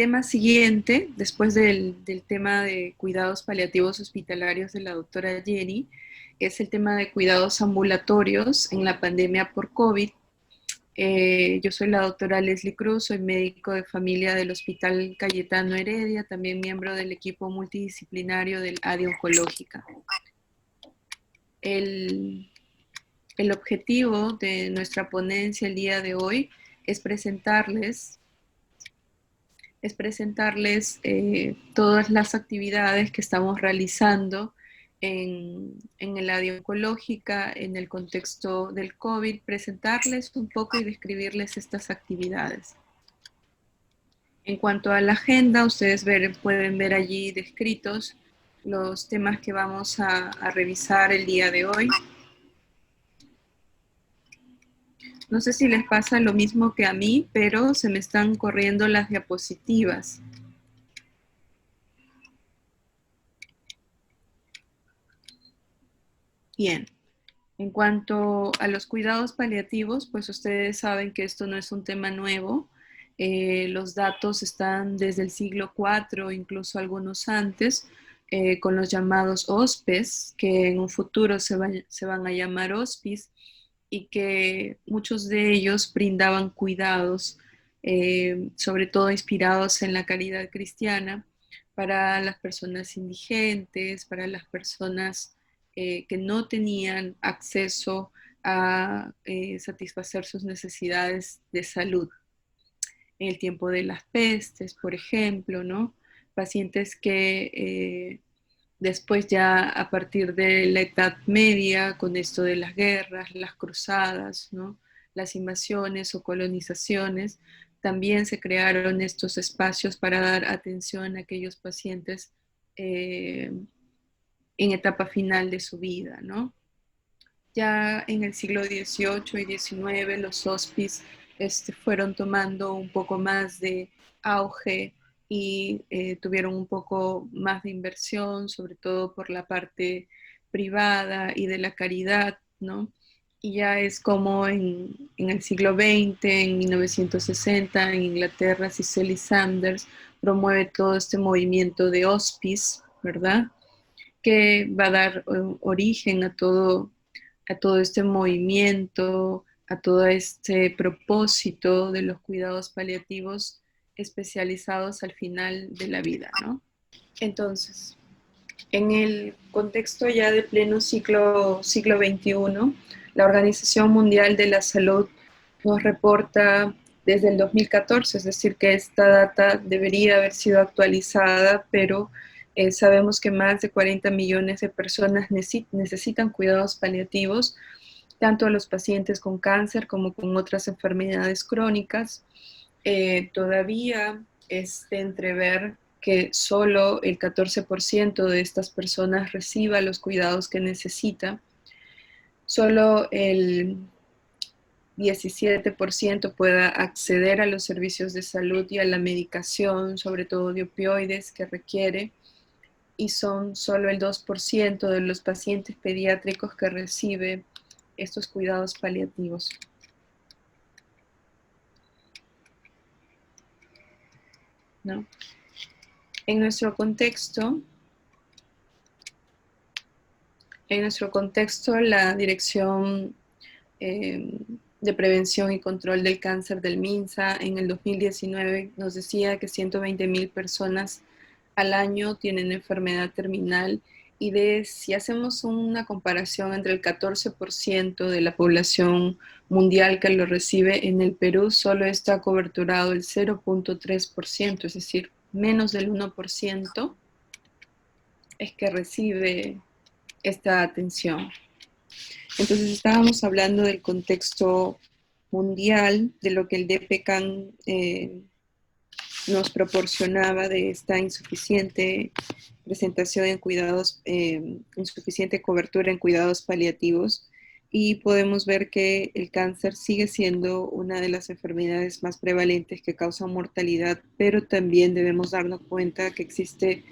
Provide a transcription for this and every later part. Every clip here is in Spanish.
tema siguiente, después del tema de cuidados paliativos hospitalarios de la doctora Jenny, es el tema de cuidados ambulatorios en la pandemia por COVID. Yo soy la doctora Leslie Cruz, soy médico de familia del Hospital Cayetano Heredia, también miembro del equipo multidisciplinario del área oncológica. El, el objetivo de nuestra ponencia el día de hoy es presentarles todas las actividades que estamos realizando en el área oncológica, en el contexto del COVID, presentarles un poco y describirles estas actividades. En cuanto a la agenda, ustedes pueden ver allí descritos los temas que vamos a revisar el día de hoy. No sé si les pasa lo mismo que a mí, pero se me están corriendo las diapositivas. Bien, en cuanto a los cuidados paliativos, pues ustedes saben que esto no es un tema nuevo. Los datos están desde el siglo IV, incluso algunos antes, con los llamados hospes, que en un futuro se van a llamar hospice, y que muchos de ellos brindaban cuidados, sobre todo inspirados en la caridad cristiana, para las personas indigentes, para las personas que no tenían acceso a satisfacer sus necesidades de salud. En el tiempo de las pestes, por ejemplo, ¿no? Pacientes que después ya a partir de la Edad Media, con esto de las guerras, las cruzadas, ¿no? Las invasiones o colonizaciones, también se crearon estos espacios para dar atención a aquellos pacientes en etapa final de su vida, ¿no? Ya en el siglo XVIII y XIX los hospices fueron tomando un poco más de auge y tuvieron un poco más de inversión, sobre todo por la parte privada y de la caridad, ¿no? Y ya es como en el siglo XX, en 1960, en Inglaterra, Cicely Sanders promueve todo este movimiento de hospice, ¿verdad? Que va a dar origen a todo este movimiento, a todo este propósito de los cuidados paliativos especializados al final de la vida, ¿no? Entonces, en el contexto ya de pleno siglo XXI, la Organización Mundial de la Salud nos reporta desde el 2014, es decir, que esta data debería haber sido actualizada, pero sabemos que más de 40 millones de personas necesitan cuidados paliativos, tanto a los pacientes con cáncer como con otras enfermedades crónicas. Todavía es de entrever que solo el 14% de estas personas reciba los cuidados que necesita. Solo el 17% pueda acceder a los servicios de salud y a la medicación, sobre todo de opioides que requiere, y son solo el 2% de los pacientes pediátricos que recibe estos cuidados paliativos. ¿No? En nuestro contexto, la Dirección de Prevención y Control del Cáncer del MINSA en el 2019 nos decía que 120,000 personas al año tienen enfermedad terminal, y si hacemos una comparación entre el 14% de la población mundial que lo recibe, en el Perú solo está coberturado el 0.3%, es decir, menos del 1% es que recibe esta atención. Entonces estábamos hablando del contexto mundial, de lo que el DPCAN nos proporcionaba, de esta insuficiente presentación en cuidados, insuficiente cobertura en cuidados paliativos, y podemos ver que el cáncer sigue siendo una de las enfermedades más prevalentes que causan mortalidad, pero también debemos darnos cuenta que existe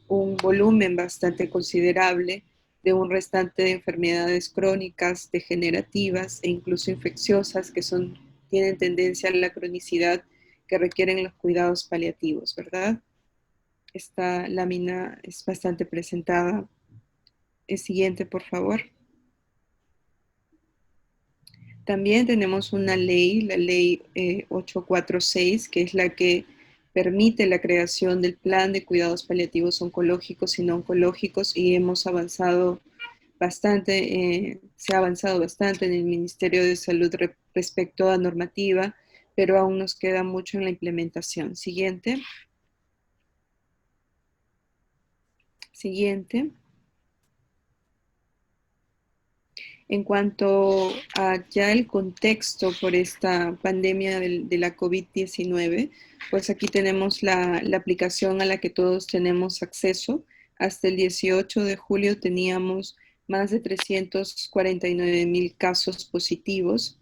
un volumen bastante considerable de un restante de enfermedades crónicas, degenerativas e incluso infecciosas que tienen tendencia a la cronicidad que requieren los cuidados paliativos, ¿verdad? Esta lámina es bastante presentada. El siguiente, por favor. También tenemos una ley, la ley 846, que es la que permite la creación del plan de cuidados paliativos oncológicos y no oncológicos, y hemos avanzado bastante, se ha avanzado bastante en el Ministerio de Salud respecto a normativa, pero aún nos queda mucho en la implementación. Siguiente. Siguiente. En cuanto a ya el contexto por esta pandemia de la COVID-19, pues aquí tenemos la aplicación a la que todos tenemos acceso. Hasta el 18 de julio teníamos más de 349,000 casos positivos.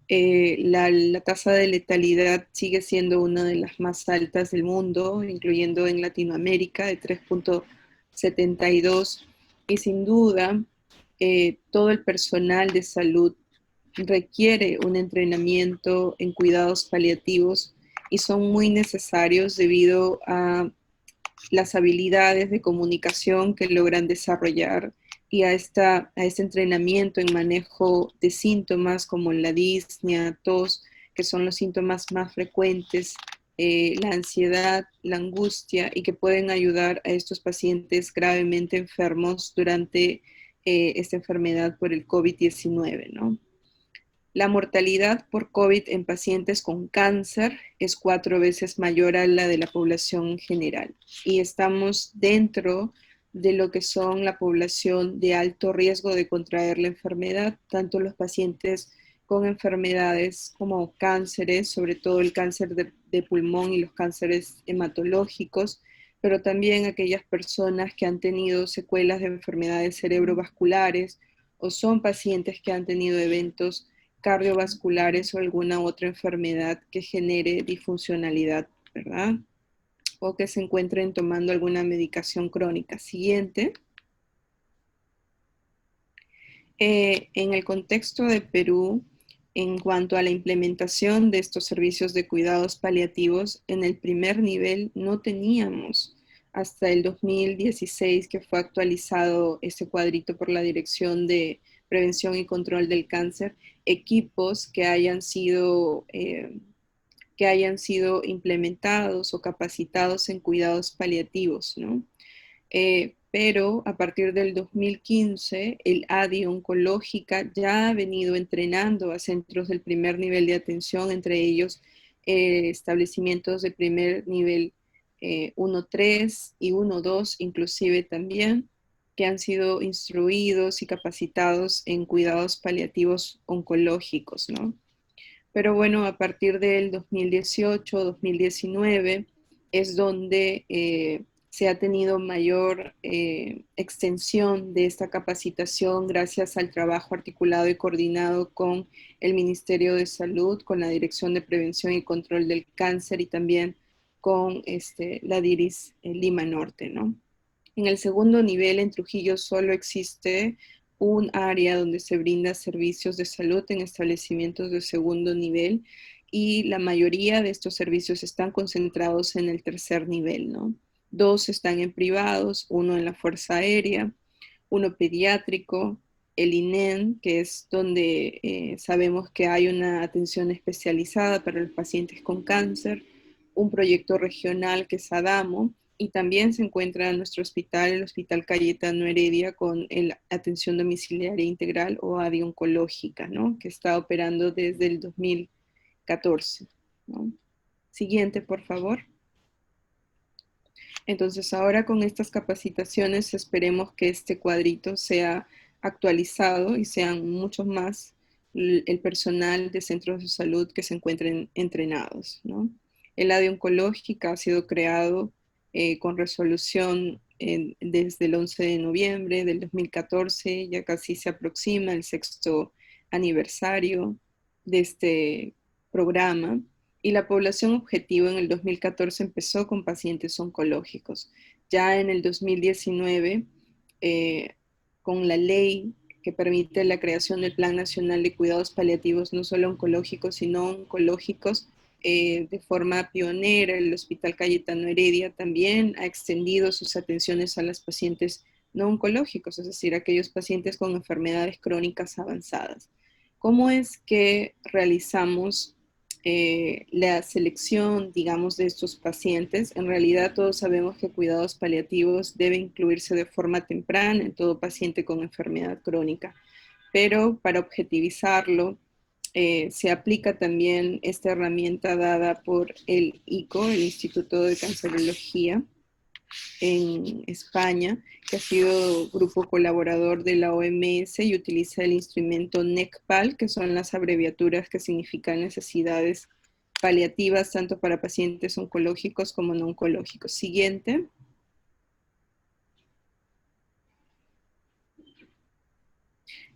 La tasa de letalidad sigue siendo una de las más altas del mundo, incluyendo en Latinoamérica, de 3,72. Y sin duda, todo el personal de salud requiere un entrenamiento en cuidados paliativos y son muy necesarios debido a las habilidades de comunicación que logran desarrollar y a este entrenamiento en manejo de síntomas como la disnea, tos, que son los síntomas más frecuentes, la ansiedad, la angustia, y que pueden ayudar a estos pacientes gravemente enfermos durante esta enfermedad por el COVID-19, ¿no? La mortalidad por COVID en pacientes con cáncer es 4 veces mayor a la de la población en general, y estamos dentro de lo que son la población de alto riesgo de contraer la enfermedad, tanto los pacientes con enfermedades como cánceres, sobre todo el cáncer de pulmón y los cánceres hematológicos, pero también aquellas personas que han tenido secuelas de enfermedades cerebrovasculares o son pacientes que han tenido eventos cardiovasculares o alguna otra enfermedad que genere disfuncionalidad, ¿verdad? O que se encuentren tomando alguna medicación crónica. Siguiente. En el contexto de Perú, en cuanto a la implementación de estos servicios de cuidados paliativos, en el primer nivel no teníamos hasta el 2016 que fue actualizado este cuadrito por la Dirección de Prevención y Control del Cáncer, equipos que hayan sido implementados o capacitados en cuidados paliativos, ¿no? Pero a partir del 2015, el ADI Oncológica ya ha venido entrenando a centros del primer nivel de atención, entre ellos establecimientos de primer nivel 1-3 y 1-2, inclusive también, que han sido instruidos y capacitados en cuidados paliativos oncológicos, ¿no? Pero bueno, a partir del 2018-2019 es donde se ha tenido mayor extensión de esta capacitación gracias al trabajo articulado y coordinado con el Ministerio de Salud, con la Dirección de Prevención y Control del Cáncer y también con la DIRIS Lima Norte, ¿no? En el segundo nivel, en Trujillo, solo existe un área donde se brinda servicios de salud en establecimientos de segundo nivel, y la mayoría de estos servicios están concentrados en el tercer nivel, ¿no? Dos están en privados, uno en la Fuerza Aérea, uno pediátrico, el INEN, que es donde sabemos que hay una atención especializada para los pacientes con cáncer, un proyecto regional que es ADAMO, y también se encuentra nuestro hospital, el Hospital Cayetano Heredia, con la atención domiciliaria integral o ADI oncológica, ¿no? Que está operando desde el 2014, ¿no? Siguiente, por favor. Entonces, ahora con estas capacitaciones esperemos que este cuadrito sea actualizado y sean muchos más el personal de centros de salud que se encuentren entrenados, ¿no? El área oncológica ha sido creado con resolución desde el 11 de noviembre del 2014, ya casi se aproxima el sexto aniversario de este programa, y la población objetivo en el 2014 empezó con pacientes oncológicos. Ya en el 2019, eh, con la ley que permite la creación del Plan Nacional de Cuidados Paliativos, no solo oncológicos, sino oncológicos, de forma pionera, el Hospital Cayetano Heredia también ha extendido sus atenciones a los pacientes no oncológicos, es decir, aquellos pacientes con enfermedades crónicas avanzadas. ¿Cómo es que realizamos la selección, digamos, de estos pacientes? En realidad todos sabemos que cuidados paliativos deben incluirse de forma temprana en todo paciente con enfermedad crónica, pero para objetivizarlo, se aplica también esta herramienta dada por el ICO, el Instituto de Cancerología en España, que ha sido grupo colaborador de la OMS y utiliza el instrumento NECPAL, que son las abreviaturas que significan necesidades paliativas tanto para pacientes oncológicos como no oncológicos. Siguiente.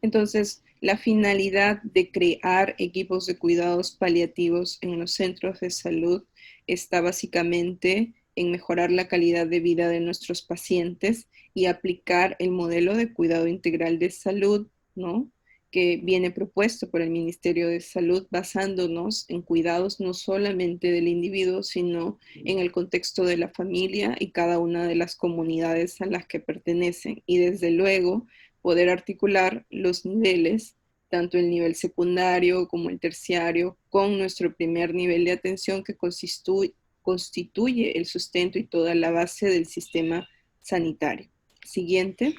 Entonces, la finalidad de crear equipos de cuidados paliativos en los centros de salud está básicamente en mejorar la calidad de vida de nuestros pacientes y aplicar el modelo de cuidado integral de salud, ¿no?, que viene propuesto por el Ministerio de Salud, basándonos en cuidados no solamente del individuo, sino en el contexto de la familia y cada una de las comunidades a las que pertenecen. Y desde luego, poder articular los niveles, tanto el nivel secundario como el terciario, con nuestro primer nivel de atención que constituye el sustento y toda la base del sistema sanitario. Siguiente.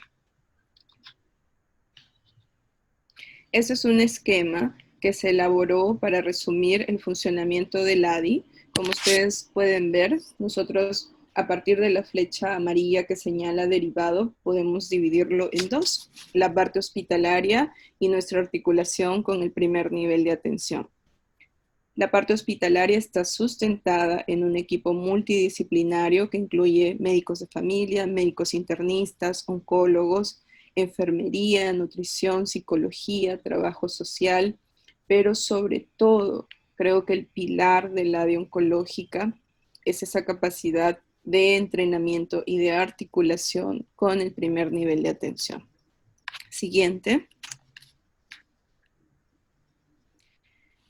Este es un esquema que se elaboró para resumir el funcionamiento del ADI. Como ustedes pueden ver, nosotros a partir de la flecha amarilla que señala derivado, podemos dividirlo en dos: la parte hospitalaria y nuestra articulación con el primer nivel de atención. La parte hospitalaria está sustentada en un equipo multidisciplinario que incluye médicos de familia, médicos internistas, oncólogos, enfermería, nutrición, psicología, trabajo social, pero sobre todo creo que el pilar del área oncológica es esa capacidad de entrenamiento y de articulación con el primer nivel de atención. Siguiente.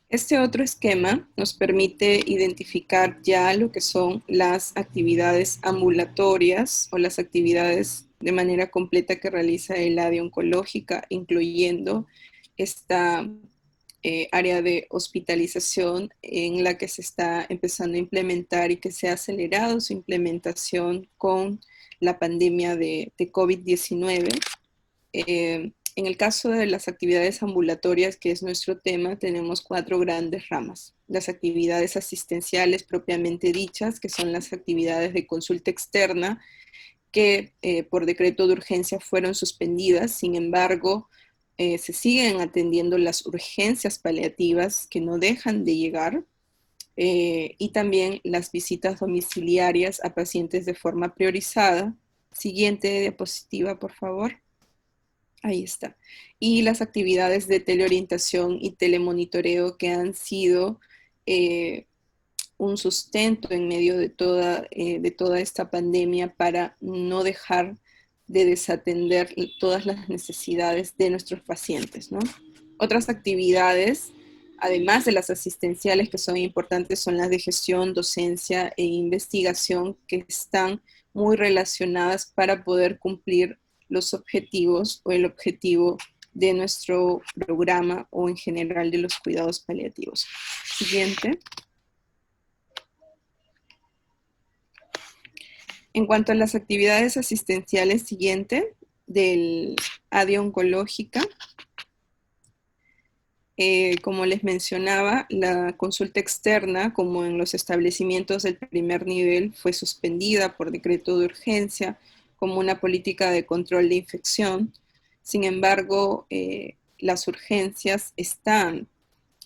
Este otro esquema nos permite identificar ya lo que son las actividades ambulatorias o las actividades de manera completa que realiza el área oncológica, incluyendo esta área de hospitalización en la que se está empezando a implementar y que se ha acelerado su implementación con la pandemia de COVID-19. En el caso de las actividades ambulatorias, que es nuestro tema, tenemos 4 grandes ramas. Las actividades asistenciales propiamente dichas, que son las actividades de consulta externa, que por decreto de urgencia fueron suspendidas. Sin embargo, se siguen atendiendo las urgencias paliativas que no dejan de llegar, y también las visitas domiciliarias a pacientes de forma priorizada. Siguiente diapositiva, por favor. Ahí está. Y las actividades de teleorientación y telemonitoreo que han sido un sustento en medio de toda esta pandemia para no dejar de desatender todas las necesidades de nuestros pacientes, ¿no? Otras actividades, además de las asistenciales que son importantes, son las de gestión, docencia e investigación, que están muy relacionadas para poder cumplir los objetivos o el objetivo de nuestro programa o en general de los cuidados paliativos. Siguiente. En cuanto a las actividades asistenciales, siguiente, del área oncológica, como les mencionaba, la consulta externa, como en los establecimientos del primer nivel, fue suspendida por decreto de urgencia como una política de control de infección. Sin embargo, las urgencias están,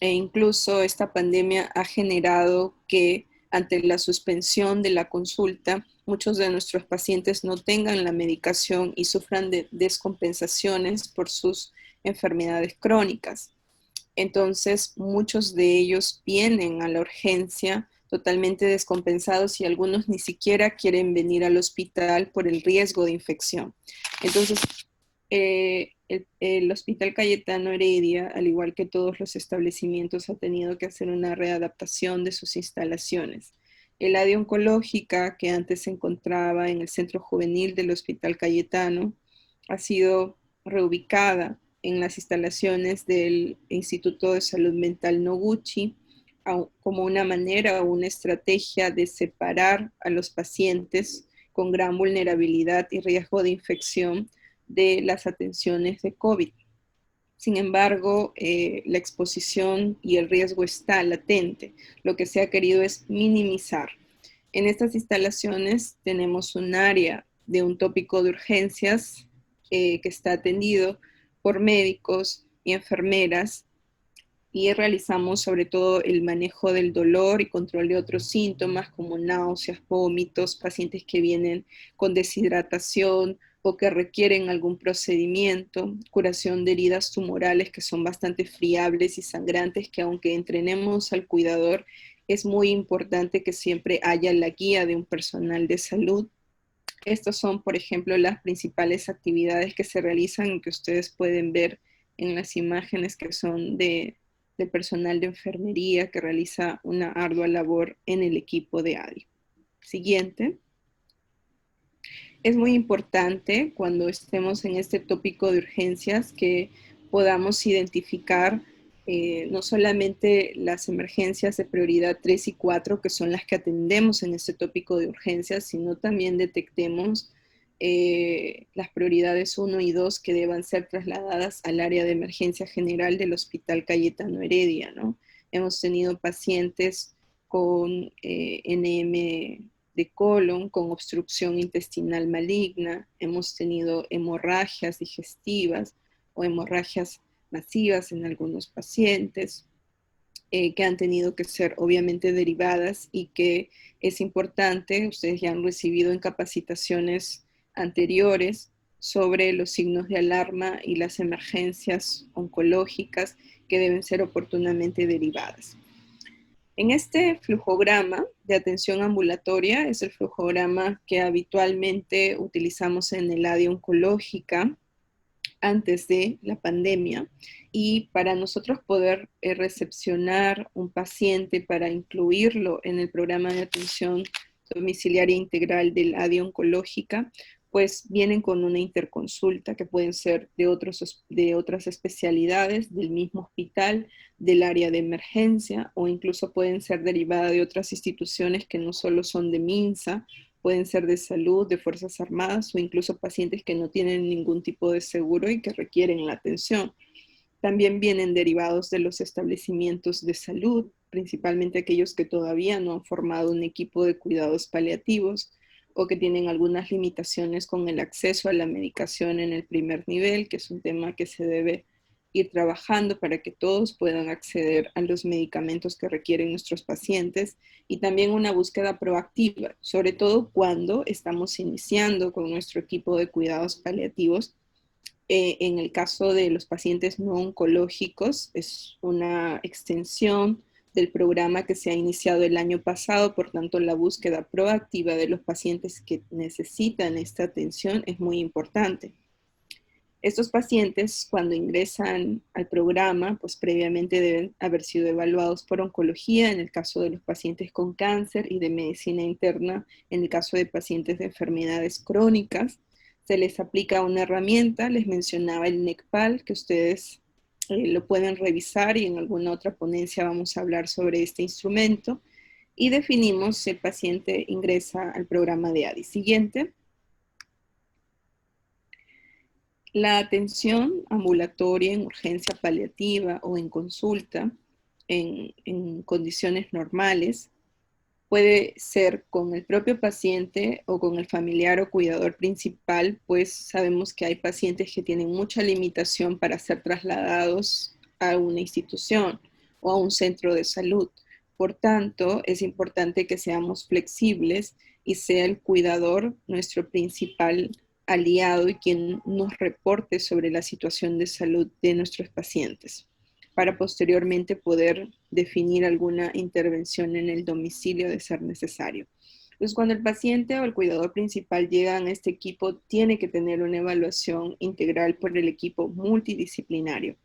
e incluso esta pandemia ha generado que ante la suspensión de la consulta, muchos de nuestros pacientes no tengan la medicación y sufran de descompensaciones por sus enfermedades crónicas. Entonces, muchos de ellos vienen a la urgencia totalmente descompensados y algunos ni siquiera quieren venir al hospital por el riesgo de infección. Entonces, el Hospital Cayetano Heredia, al igual que todos los establecimientos, ha tenido que hacer una readaptación de sus instalaciones. El área oncológica, que antes se encontraba en el centro juvenil del Hospital Cayetano, ha sido reubicada en las instalaciones del Instituto de Salud Mental Noguchi, como una manera o una estrategia de separar a los pacientes con gran vulnerabilidad y riesgo de infección de las atenciones de COVID. Sin embargo, la exposición y el riesgo está latente. Lo que se ha querido es minimizar. En estas instalaciones tenemos un área de un tópico de urgencias que está atendido por médicos y enfermeras y realizamos sobre todo el manejo del dolor y control de otros síntomas como náuseas, vómitos, pacientes que vienen con deshidratación o que requieren algún procedimiento, curación de heridas tumorales que son bastante friables y sangrantes, que aunque entrenemos al cuidador, es muy importante que siempre haya la guía de un personal de salud. Estas son, por ejemplo, las principales actividades que se realizan y que ustedes pueden ver en las imágenes que son de personal de enfermería que realiza una ardua labor en el equipo de ADI. Siguiente. Es muy importante cuando estemos en este tópico de urgencias que podamos identificar no solamente las emergencias de prioridad 3 y 4, que son las que atendemos en este tópico de urgencias, sino también detectemos las prioridades 1 y 2 que deban ser trasladadas al área de emergencia general del Hospital Cayetano Heredia, ¿no? Hemos tenido pacientes con NM de colon, con obstrucción intestinal maligna, hemos tenido hemorragias digestivas o hemorragias masivas en algunos pacientes que han tenido que ser obviamente derivadas y que es importante, ustedes ya han recibido en capacitaciones anteriores sobre los signos de alarma y las emergencias oncológicas que deben ser oportunamente derivadas. En este flujograma de atención ambulatoria, es el flujograma que habitualmente utilizamos en el área oncológica antes de la pandemia, y para nosotros poder recepcionar un paciente para incluirlo en el programa de atención domiciliaria integral del área oncológica, pues vienen con una interconsulta que pueden ser de otras especialidades, del mismo hospital, del área de emergencia, o incluso pueden ser derivadas de otras instituciones que no solo son de MINSA, pueden ser de salud, de Fuerzas Armadas o incluso pacientes que no tienen ningún tipo de seguro y que requieren la atención. También vienen derivados de los establecimientos de salud, principalmente aquellos que todavía no han formado un equipo de cuidados paliativos o que tienen algunas limitaciones con el acceso a la medicación en el primer nivel, que es un tema que se debe ir trabajando para que todos puedan acceder a los medicamentos que requieren nuestros pacientes, y también una búsqueda proactiva, sobre todo cuando estamos iniciando con nuestro equipo de cuidados paliativos. En el caso de los pacientes no oncológicos, es una extensión del programa que se ha iniciado el año pasado, por tanto la búsqueda proactiva de los pacientes que necesitan esta atención es muy importante. Estos pacientes, cuando ingresan al programa, pues previamente deben haber sido evaluados por oncología en el caso de los pacientes con cáncer y de medicina interna en el caso de pacientes de enfermedades crónicas. Se les aplica una herramienta, les mencionaba el NECPAL, que ustedes lo pueden revisar y en alguna otra ponencia vamos a hablar sobre este instrumento. Y definimos si el paciente ingresa al programa de ADI. Siguiente. La atención ambulatoria en urgencia paliativa o en consulta en condiciones normales puede ser con el propio paciente o con el familiar o cuidador principal, pues sabemos que hay pacientes que tienen mucha limitación para ser trasladados a una institución o a un centro de salud. Por tanto, es importante que seamos flexibles y sea el cuidador nuestro principal aliado y quien nos reporte sobre la situación de salud de nuestros pacientes, para posteriormente poder definir alguna intervención en el domicilio de ser necesario. Entonces, cuando el paciente o el cuidador principal llegan a este equipo, tiene que tener una evaluación integral por el equipo multidisciplinario.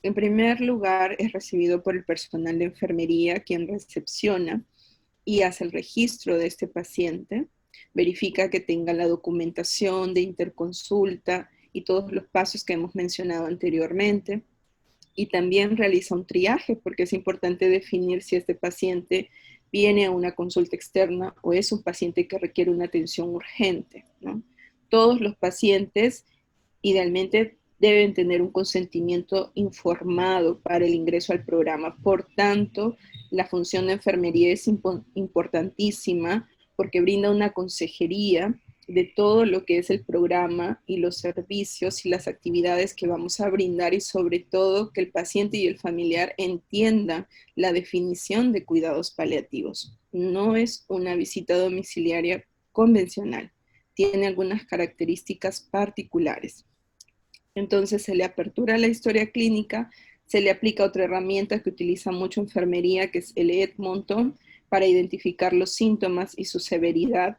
En primer lugar, es recibido por el personal de enfermería, quien recepciona y hace el registro de este paciente, verifica que tenga la documentación de interconsulta y todos los pasos que hemos mencionado anteriormente, y también realiza un triaje, porque es importante definir si este paciente viene a una consulta externa o es un paciente que requiere una atención urgente, ¿no? Todos los pacientes idealmente deben tener un consentimiento informado para el ingreso al programa. Por tanto, la función de enfermería es importantísima porque brinda una consejería de todo lo que es el programa y los servicios y las actividades que vamos a brindar, y sobre todo que el paciente y el familiar entiendan la definición de cuidados paliativos. No es una visita domiciliaria convencional, tiene algunas características particulares. Entonces se le apertura la historia clínica, se le aplica otra herramienta que utiliza mucho enfermería, que es el Edmonton, para identificar los síntomas y su severidad,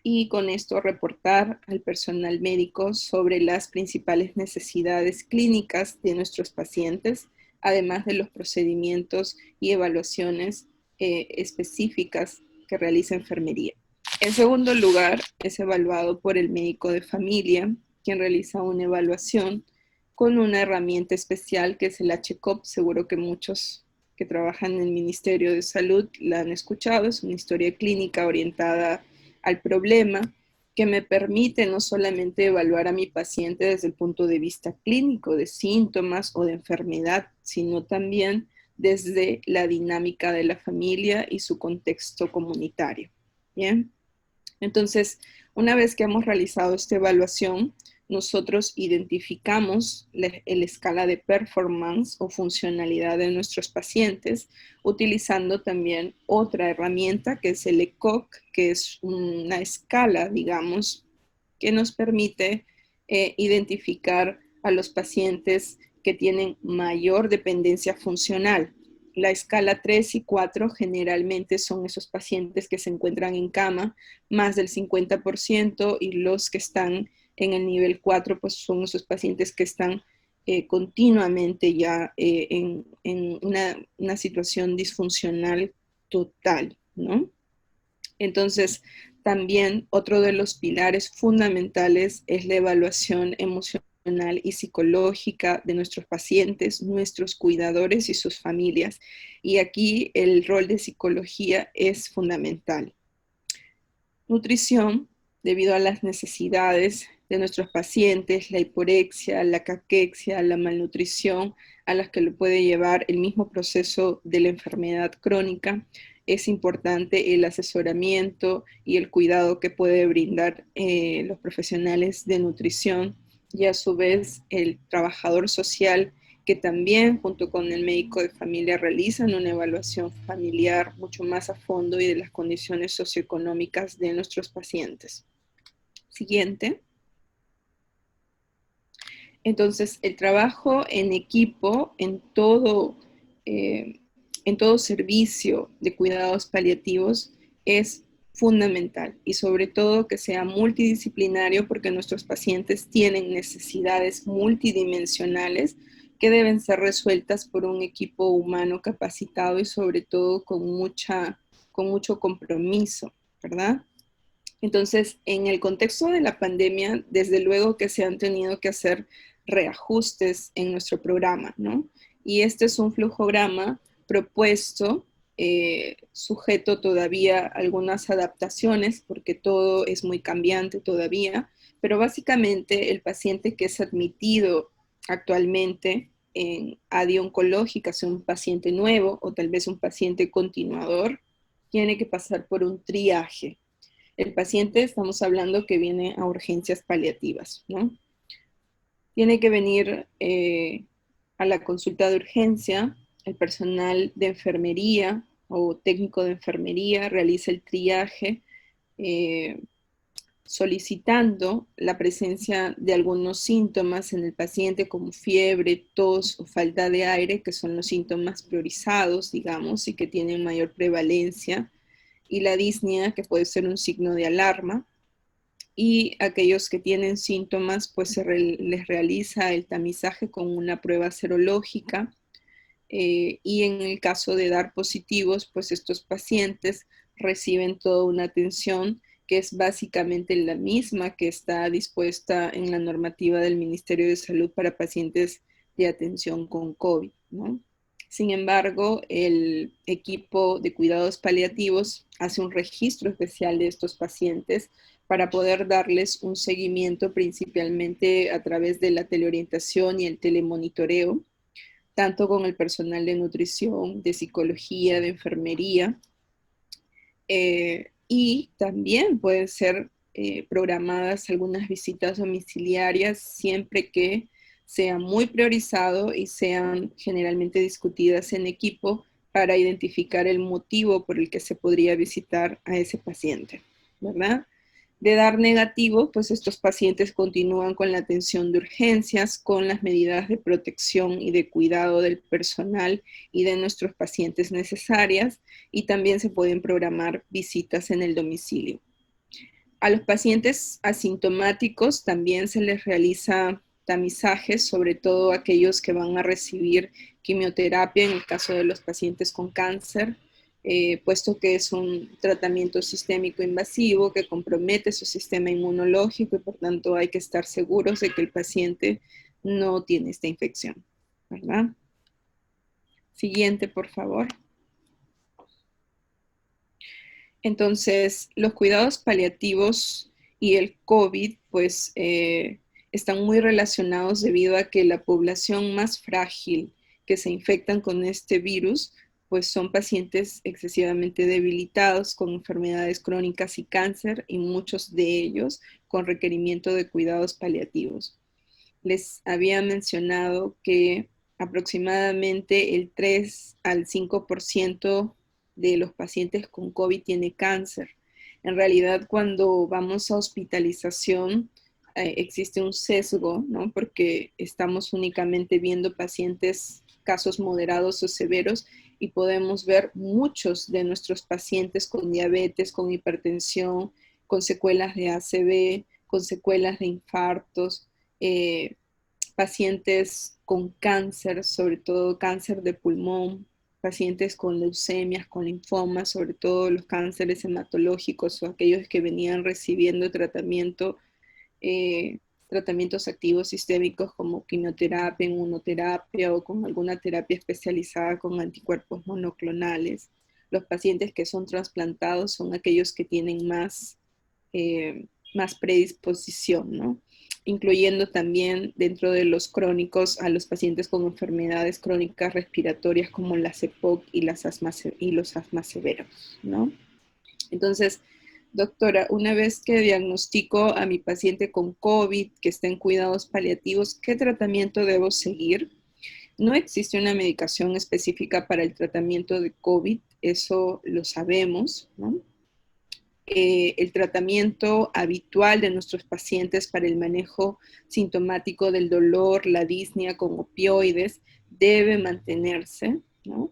y con esto reportar al personal médico sobre las principales necesidades clínicas de nuestros pacientes, además de los procedimientos y evaluaciones específicas que realiza enfermería. En segundo lugar, es evaluado por el médico de familia, quien realiza una evaluación con una herramienta especial que es el HCOP. Seguro que muchos que trabajan en el Ministerio de Salud la han escuchado. Es una historia clínica orientada al problema que me permite no solamente evaluar a mi paciente desde el punto de vista clínico, de síntomas o de enfermedad, sino también desde la dinámica de la familia y su contexto comunitario. Bien. Entonces, una vez que hemos realizado esta evaluación, nosotros identificamos la escala de performance o funcionalidad de nuestros pacientes, utilizando también otra herramienta que es el ECOG, que es una escala, digamos, que nos permite identificar a los pacientes que tienen mayor dependencia funcional. La escala 3 y 4 generalmente son esos pacientes que se encuentran en cama, más del 50%, y los que están en el nivel 4 pues son esos pacientes que están continuamente ya en una situación disfuncional total, ¿no? Entonces, también otro de los pilares fundamentales es la evaluación emocional y psicológica de nuestros pacientes, nuestros cuidadores y sus familias. Y aquí el rol de psicología es fundamental. Nutrición, debido a las necesidades de nuestros pacientes, la hiporexia, la caquexia, la malnutrición, a las que le puede llevar el mismo proceso de la enfermedad crónica, es importante el asesoramiento y el cuidado que puede brindar los profesionales de nutrición, y a su vez el trabajador social, que también junto con el médico de familia realizan una evaluación familiar mucho más a fondo y de las condiciones socioeconómicas de nuestros pacientes. Siguiente. Entonces, el trabajo en equipo en todo servicio de cuidados paliativos es fundamental, y sobre todo que sea multidisciplinario, porque nuestros pacientes tienen necesidades multidimensionales que deben ser resueltas por un equipo humano capacitado y sobre todo con mucho compromiso, ¿verdad? Entonces, en el contexto de la pandemia, desde luego que se han tenido que hacer reajustes en nuestro programa, ¿no? Y este es un flujograma propuesto, sujeto todavía a algunas adaptaciones, porque todo es muy cambiante todavía, pero básicamente el paciente que es admitido actualmente en ADI oncológica, sea un paciente nuevo o tal vez un paciente continuador, tiene que pasar por un triaje. El paciente, estamos hablando que viene a urgencias paliativas, ¿no? Tiene que venir a la consulta de urgencia. El personal de enfermería o técnico de enfermería realiza el triaje, eh, solicitando la presencia de algunos síntomas en el paciente, como fiebre, tos o falta de aire, que son los síntomas priorizados, digamos, y que tienen mayor prevalencia, y la disnea, que puede ser un signo de alarma. Y aquellos que tienen síntomas, pues les realiza el tamizaje con una prueba serológica. Y en el caso de dar positivos, pues estos pacientes reciben toda una atención que es básicamente la misma que está dispuesta en la normativa del Ministerio de Salud para pacientes de atención con COVID, ¿no? Sin embargo, el equipo de cuidados paliativos hace un registro especial de estos pacientes para poder darles un seguimiento principalmente a través de la teleorientación y el telemonitoreo, tanto con el personal de nutrición, de psicología, de enfermería, y también pueden ser programadas algunas visitas domiciliarias siempre que sea muy priorizado y sean generalmente discutidas en equipo para identificar el motivo por el que se podría visitar a ese paciente, ¿verdad? De dar negativo, pues estos pacientes continúan con la atención de urgencias, con las medidas de protección y de cuidado del personal y de nuestros pacientes necesarias, y también se pueden programar visitas en el domicilio. A los pacientes asintomáticos también se les realiza tamizajes, sobre todo aquellos que van a recibir quimioterapia en el caso de los pacientes con cáncer, puesto que es un tratamiento sistémico invasivo que compromete su sistema inmunológico y por tanto hay que estar seguros de que el paciente no tiene esta infección, ¿verdad? Siguiente, por favor. Entonces, los cuidados paliativos y el COVID, pues, están muy relacionados debido a que la población más frágil que se infectan con este virus, pues son pacientes excesivamente debilitados con enfermedades crónicas y cáncer, y muchos de ellos con requerimiento de cuidados paliativos. Les había mencionado que aproximadamente el 3 al 5% de los pacientes con COVID tiene cáncer. En realidad, cuando vamos a hospitalización, existe un sesgo, ¿no? Porque estamos únicamente viendo pacientes, casos moderados o severos, y podemos ver muchos de nuestros pacientes con diabetes, con hipertensión, con secuelas de ACV, con secuelas de infartos, pacientes con cáncer, sobre todo cáncer de pulmón, pacientes con leucemias, con linfomas, sobre todo los cánceres hematológicos o aquellos que venían recibiendo tratamientos activos sistémicos como quimioterapia, inmunoterapia o con alguna terapia especializada con anticuerpos monoclonales. Los pacientes que son trasplantados son aquellos que tienen más predisposición, ¿no? Incluyendo también dentro de los crónicos a los pacientes con enfermedades crónicas respiratorias como la CEPOC y los asmas severos, ¿no? Entonces, doctora, una vez que diagnostico a mi paciente con COVID, que está en cuidados paliativos, ¿qué tratamiento debo seguir? No existe una medicación específica para el tratamiento de COVID, eso lo sabemos, ¿no? El tratamiento habitual de nuestros pacientes para el manejo sintomático del dolor, la disnea con opioides, debe mantenerse, ¿no?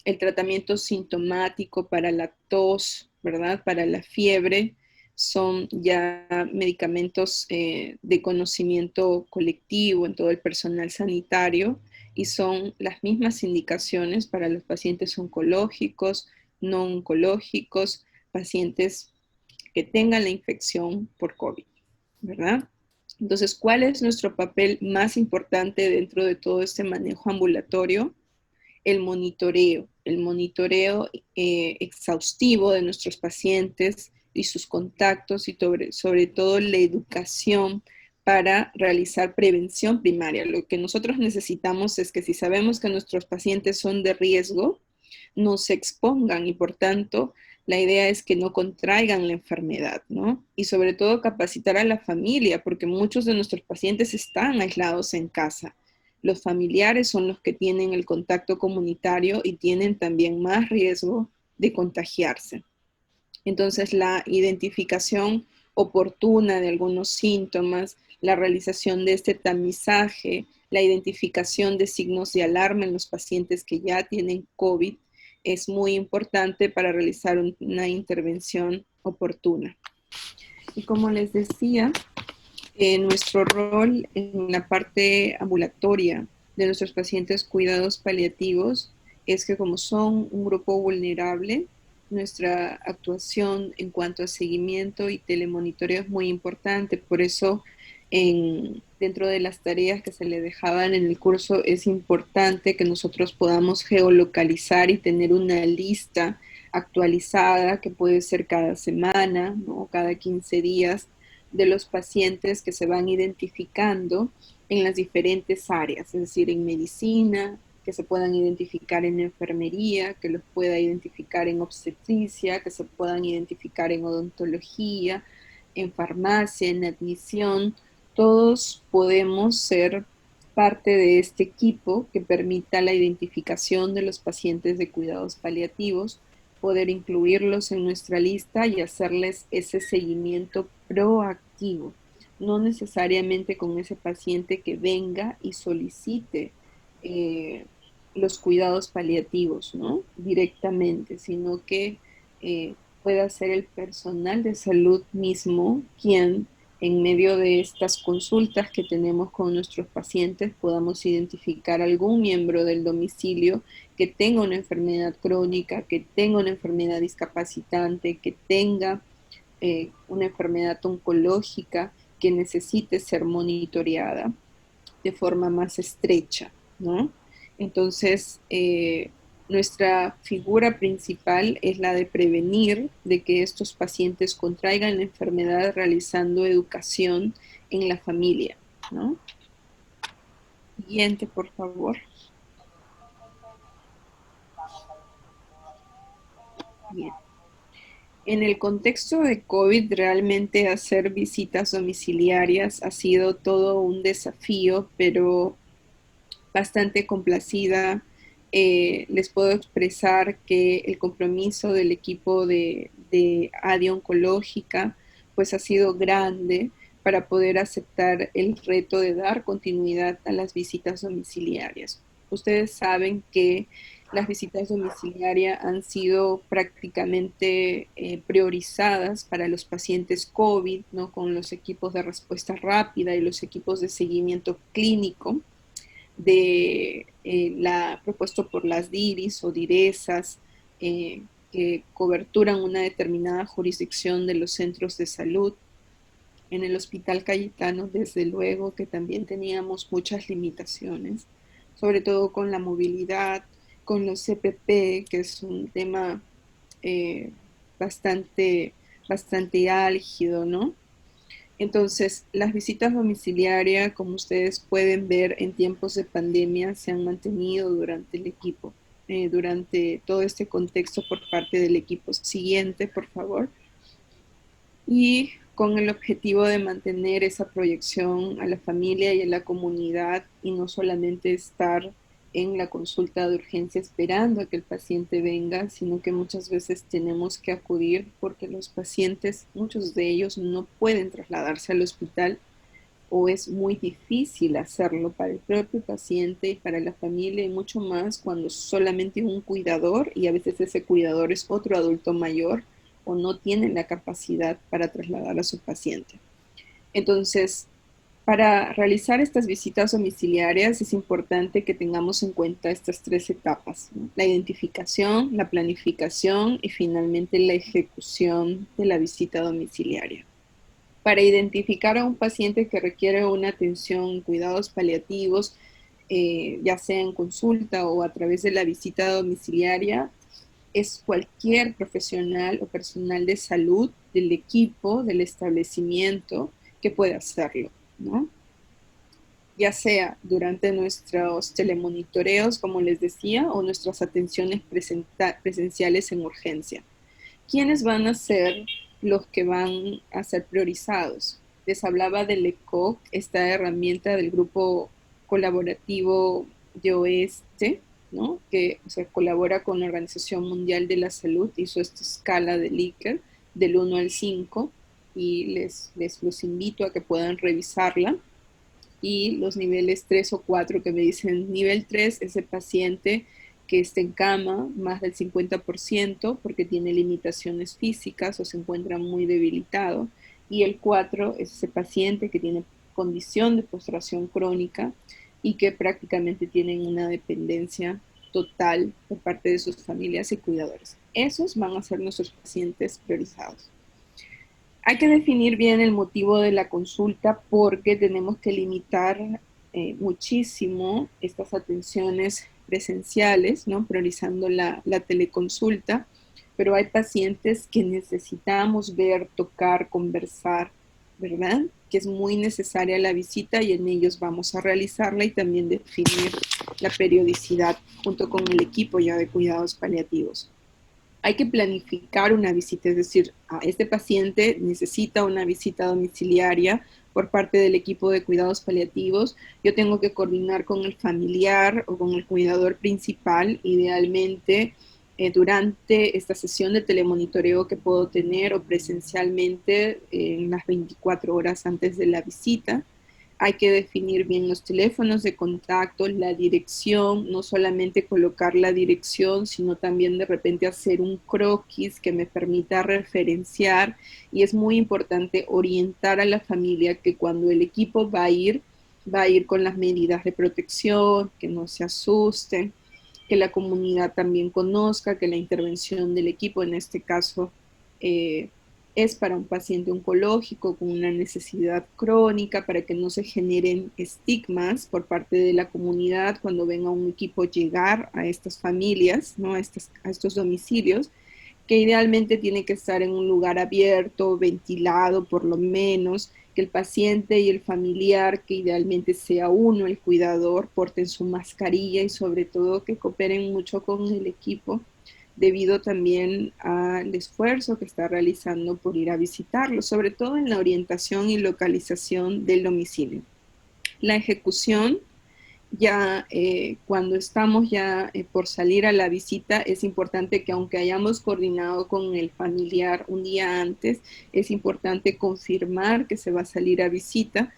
El tratamiento sintomático para la tos, ¿verdad? Para la fiebre, son ya medicamentos de conocimiento colectivo en todo el personal sanitario, y son las mismas indicaciones para los pacientes oncológicos, no oncológicos, pacientes que tengan la infección por COVID, ¿verdad? Entonces, ¿cuál es nuestro papel más importante dentro de todo este manejo ambulatorio? El monitoreo exhaustivo de nuestros pacientes y sus contactos, y sobre todo la educación para realizar prevención primaria. Lo que nosotros necesitamos es que si sabemos que nuestros pacientes son de riesgo, no se expongan, y por tanto la idea es que no contraigan la enfermedad, ¿no? Y sobre todo capacitar a la familia, porque muchos de nuestros pacientes están aislados en casa. Los familiares son los que tienen el contacto comunitario y tienen también más riesgo de contagiarse. Entonces, la identificación oportuna de algunos síntomas, la realización de este tamizaje, la identificación de signos de alarma en los pacientes que ya tienen COVID, es muy importante para realizar una intervención oportuna. Y como les decía, nuestro rol en la parte ambulatoria de nuestros pacientes cuidados paliativos es que como son un grupo vulnerable, nuestra actuación en cuanto a seguimiento y telemonitoreo es muy importante. Por eso, dentro de las tareas que se le dejaban en el curso, es importante que nosotros podamos geolocalizar y tener una lista actualizada, que puede ser cada semana, ¿no? Cada 15 días, de los pacientes que se van identificando en las diferentes áreas, es decir, en medicina, que se puedan identificar en enfermería, que los pueda identificar en obstetricia, que se puedan identificar en odontología, en farmacia, en admisión. Todos podemos ser parte de este equipo que permita la identificación de los pacientes de cuidados paliativos, poder incluirlos en nuestra lista y hacerles ese seguimiento proactivo, no necesariamente con ese paciente que venga y solicite eh, los cuidados paliativos, ¿no? Directamente, sino que pueda ser el personal de salud mismo quien en medio de estas consultas que tenemos con nuestros pacientes podamos identificar algún miembro del domicilio que tenga una enfermedad crónica, que tenga una enfermedad discapacitante, que tenga una enfermedad oncológica que necesite ser monitoreada de forma más estrecha, ¿no? Entonces, nuestra figura principal es la de prevenir de que estos pacientes contraigan la enfermedad realizando educación en la familia, ¿no? Siguiente, por favor. Bien. En el contexto de COVID, realmente hacer visitas domiciliarias ha sido todo un desafío, pero bastante complacida. Les puedo expresar que el compromiso del equipo de ADI Oncológica pues ha sido grande para poder aceptar el reto de dar continuidad a las visitas domiciliarias. Ustedes saben que las visitas domiciliarias han sido prácticamente priorizadas para los pacientes COVID, ¿no? Con los equipos de respuesta rápida y los equipos de seguimiento clínico de la propuesto por las DIRIS o DIRESAS, que coberturan una determinada jurisdicción de los centros de salud. En el Hospital Cayetano, desde luego que también teníamos muchas limitaciones, sobre todo con la movilidad, con los CPP, que es un tema eh, bastante, bastante álgido, ¿no? Entonces, las visitas domiciliarias, como ustedes pueden ver en tiempos de pandemia, se han mantenido durante el equipo, durante todo este contexto por parte del equipo. Siguiente, por favor. Y con el objetivo de mantener esa proyección a la familia y a la comunidad y no solamente estar en la consulta de urgencia esperando a que el paciente venga, sino que muchas veces tenemos que acudir porque los pacientes, muchos de ellos no pueden trasladarse al hospital o es muy difícil hacerlo para el propio paciente y para la familia y mucho más cuando solamente un cuidador y a veces ese cuidador es otro adulto mayor o no tiene la capacidad para trasladar a su paciente. Entonces, para realizar estas visitas domiciliarias es importante que tengamos en cuenta estas tres etapas, ¿no? La identificación, la planificación y finalmente la ejecución de la visita domiciliaria. Para identificar a un paciente que requiere una atención, cuidados paliativos, ya sea en consulta o a través de la visita domiciliaria, es cualquier profesional o personal de salud del equipo, del establecimiento, que puede hacerlo, ¿no? Ya sea durante nuestros telemonitoreos, como les decía, o nuestras atenciones presenciales en urgencia. ¿Quiénes van a ser los que van a ser priorizados? Les hablaba del ECOC, esta herramienta del grupo colaborativo de oeste, ¿no? Que o sea, colabora con la Organización Mundial de la Salud, hizo esta escala de Likert del 1 al 5 y los invito a que puedan revisarla. Y los niveles 3 o 4 que me dicen nivel 3, ese paciente que esté en cama, más del 50%, porque tiene limitaciones físicas o se encuentra muy debilitado. Y el 4 es ese paciente que tiene condición de postración crónica y que prácticamente tienen una dependencia total por parte de sus familias y cuidadores. Esos van a ser nuestros pacientes priorizados. Hay que definir bien el motivo de la consulta porque tenemos que limitar muchísimo estas atenciones presenciales, ¿no? Priorizando la teleconsulta, pero hay pacientes que necesitamos ver, tocar, conversar, ¿verdad? Que es muy necesaria la visita y en ellos vamos a realizarla y también definir la periodicidad junto con el equipo ya de cuidados paliativos. Hay que planificar una visita, es decir, este paciente necesita una visita domiciliaria por parte del equipo de cuidados paliativos. Yo tengo que coordinar con el familiar o con el cuidador principal, idealmente durante esta sesión de telemonitoreo que puedo tener o presencialmente en las 24 horas antes de la visita. Hay que definir bien los teléfonos de contacto, la dirección, no solamente colocar la dirección, sino también de repente hacer un croquis que me permita referenciar. Y es muy importante orientar a la familia que cuando el equipo va a ir con las medidas de protección, que no se asusten, que la comunidad también conozca que la intervención del equipo, en este caso, eh, es para un paciente oncológico con una necesidad crónica, para que no se generen estigmas por parte de la comunidad cuando venga un equipo llegar a estas familias, ¿no? A estos domicilios, que idealmente tiene que estar en un lugar abierto, ventilado por lo menos, que el paciente y el familiar, que idealmente sea uno el cuidador, porten su mascarilla y sobre todo que cooperen mucho con el equipo debido también al esfuerzo que está realizando por ir a visitarlo, sobre todo en la orientación y localización del domicilio. La ejecución, ya cuando estamos ya por salir a la visita, es importante que aunque hayamos coordinado con el familiar un día antes, es importante confirmar que se va a salir a visita.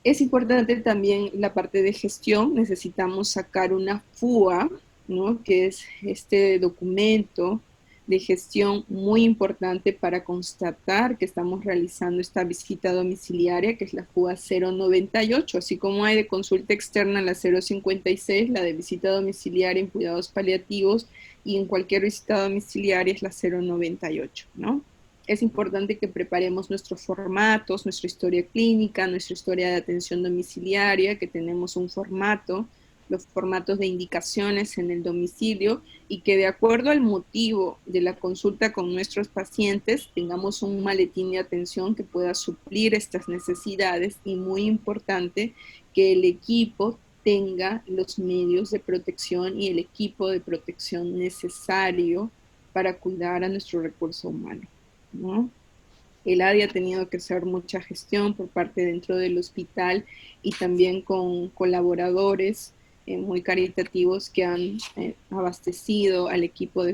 Es importante también la parte de gestión, necesitamos sacar una FUA, ¿no? Que es este documento de gestión muy importante para constatar que estamos realizando esta visita domiciliaria, que es la FUA 098, así como hay de consulta externa la 056, la de visita domiciliaria en cuidados paliativos, y en cualquier visita domiciliaria es la 098, ¿no? Es importante que preparemos nuestros formatos, nuestra historia clínica, nuestra historia de atención domiciliaria, que tenemos un formato, los formatos de indicaciones en el domicilio y que de acuerdo al motivo de la consulta con nuestros pacientes tengamos un maletín de atención que pueda suplir estas necesidades y muy importante que el equipo tenga los medios de protección y el equipo de protección necesario para cuidar a nuestro recurso humano, ¿no? El ADI ha tenido que hacer mucha gestión por parte dentro del hospital y también con colaboradores muy caritativos que han abastecido al equipo de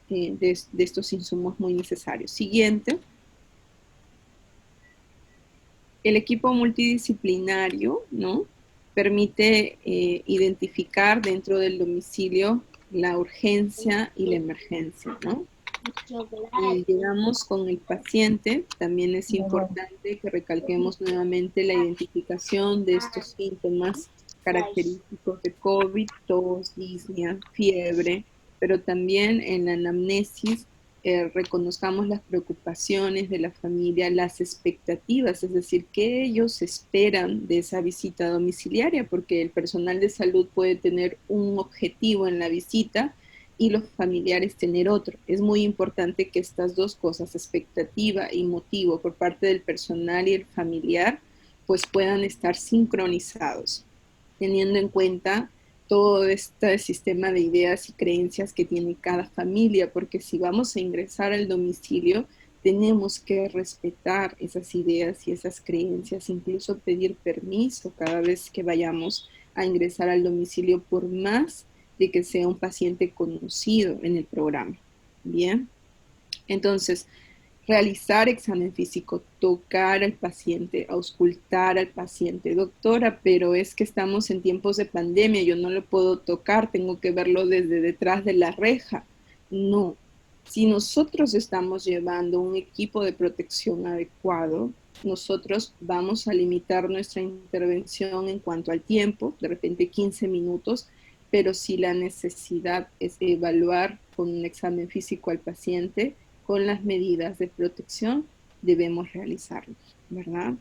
de estos insumos muy necesarios. Siguiente. El equipo multidisciplinario, ¿no? Permite identificar dentro del domicilio la urgencia y la emergencia, ¿no? Y llegamos con el paciente, también es importante que recalquemos nuevamente la identificación de estos síntomas característicos de COVID, tos, disnea, fiebre, pero también en la anamnesis reconozcamos las preocupaciones de la familia, las expectativas, es decir, qué ellos esperan de esa visita domiciliaria, porque el personal de salud puede tener un objetivo en la visita y los familiares tener otro. Es muy importante que estas dos cosas, expectativa y motivo por parte del personal y el familiar, pues puedan estar sincronizados, teniendo en cuenta todo este sistema de ideas y creencias que tiene cada familia, porque si vamos a ingresar al domicilio, tenemos que respetar esas ideas y esas creencias, incluso pedir permiso cada vez que vayamos a ingresar al domicilio, por más de que sea un paciente conocido en el programa. Bien, entonces, realizar examen físico, tocar al paciente, auscultar al paciente. Doctora, pero es que estamos en tiempos de pandemia, yo no lo puedo tocar, tengo que verlo desde detrás de la reja. No, si nosotros estamos llevando un equipo de protección adecuado, nosotros vamos a limitar nuestra intervención en cuanto al tiempo, de repente 15 minutos, pero si la necesidad es evaluar con un examen físico al paciente, con las medidas de protección debemos realizarlo, ¿verdad?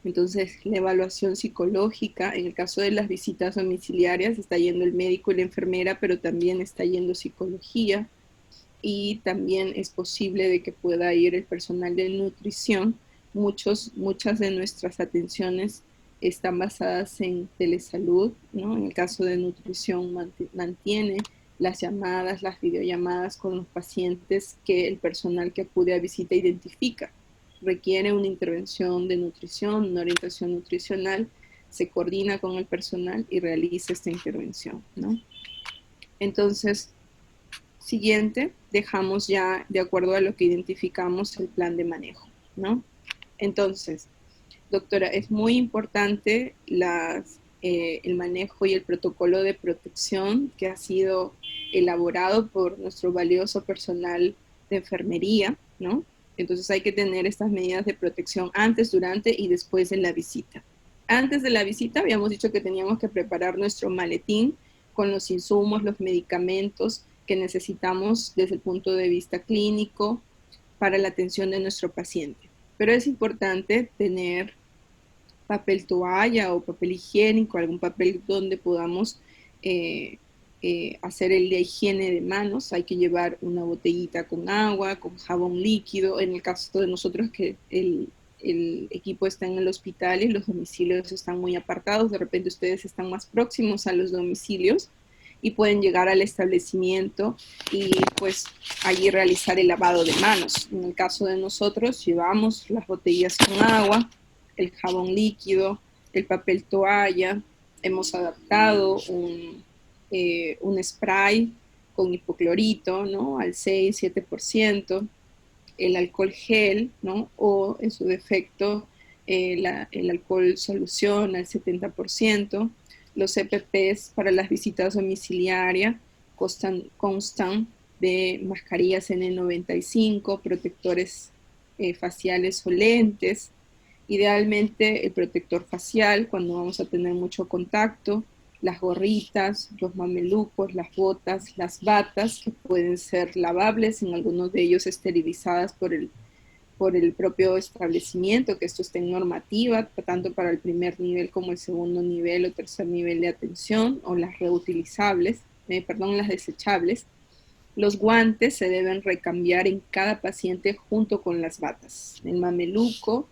Entonces, la evaluación psicológica, en el caso de las visitas domiciliarias, está yendo el médico y la enfermera, pero también está yendo psicología y también es posible de que pueda ir el personal de nutrición. Muchas de nuestras atenciones están basadas en telesalud, ¿no? En el caso de nutrición mantiene las llamadas, las videollamadas con los pacientes que el personal que acude a visita identifica. Requiere una intervención de nutrición, una orientación nutricional, se coordina con el personal y realiza esta intervención, ¿no? Entonces, siguiente, dejamos ya de acuerdo a lo que identificamos el plan de manejo, ¿no? Entonces, doctora, es muy importante el manejo y el protocolo de protección que ha sido elaborado por nuestro valioso personal de enfermería, ¿no? Entonces hay que tener estas medidas de protección antes, durante y después de la visita. Antes de la visita habíamos dicho que teníamos que preparar nuestro maletín con los insumos, los medicamentos que necesitamos desde el punto de vista clínico para la atención de nuestro paciente. Pero es importante tener papel toalla o papel higiénico, algún papel donde podamos hacer la higiene de manos. Hay que llevar una botellita con agua, con jabón líquido. En el caso de nosotros que el equipo está en el hospital y los domicilios están muy apartados, de repente ustedes están más próximos a los domicilios y pueden llegar al establecimiento y pues allí realizar el lavado de manos. En el caso de nosotros llevamos las botellas con agua, el jabón líquido, el papel toalla, hemos adaptado un spray con hipoclorito, ¿no? Al 6-7%, el alcohol gel, ¿no? O en su defecto, el alcohol solución al 70%. Los EPPs para las visitas domiciliarias constan de mascarillas N95, protectores faciales o lentes, idealmente el protector facial cuando vamos a tener mucho contacto, las gorritas, los mamelucos, las botas, las batas que pueden ser lavables, en algunos de ellos esterilizadas por el propio establecimiento, que esto está en normativa, tanto para el primer nivel como el segundo nivel o tercer nivel de atención, o las reutilizables, las desechables. Los guantes se deben recambiar en cada paciente junto con las batas. El mameluco,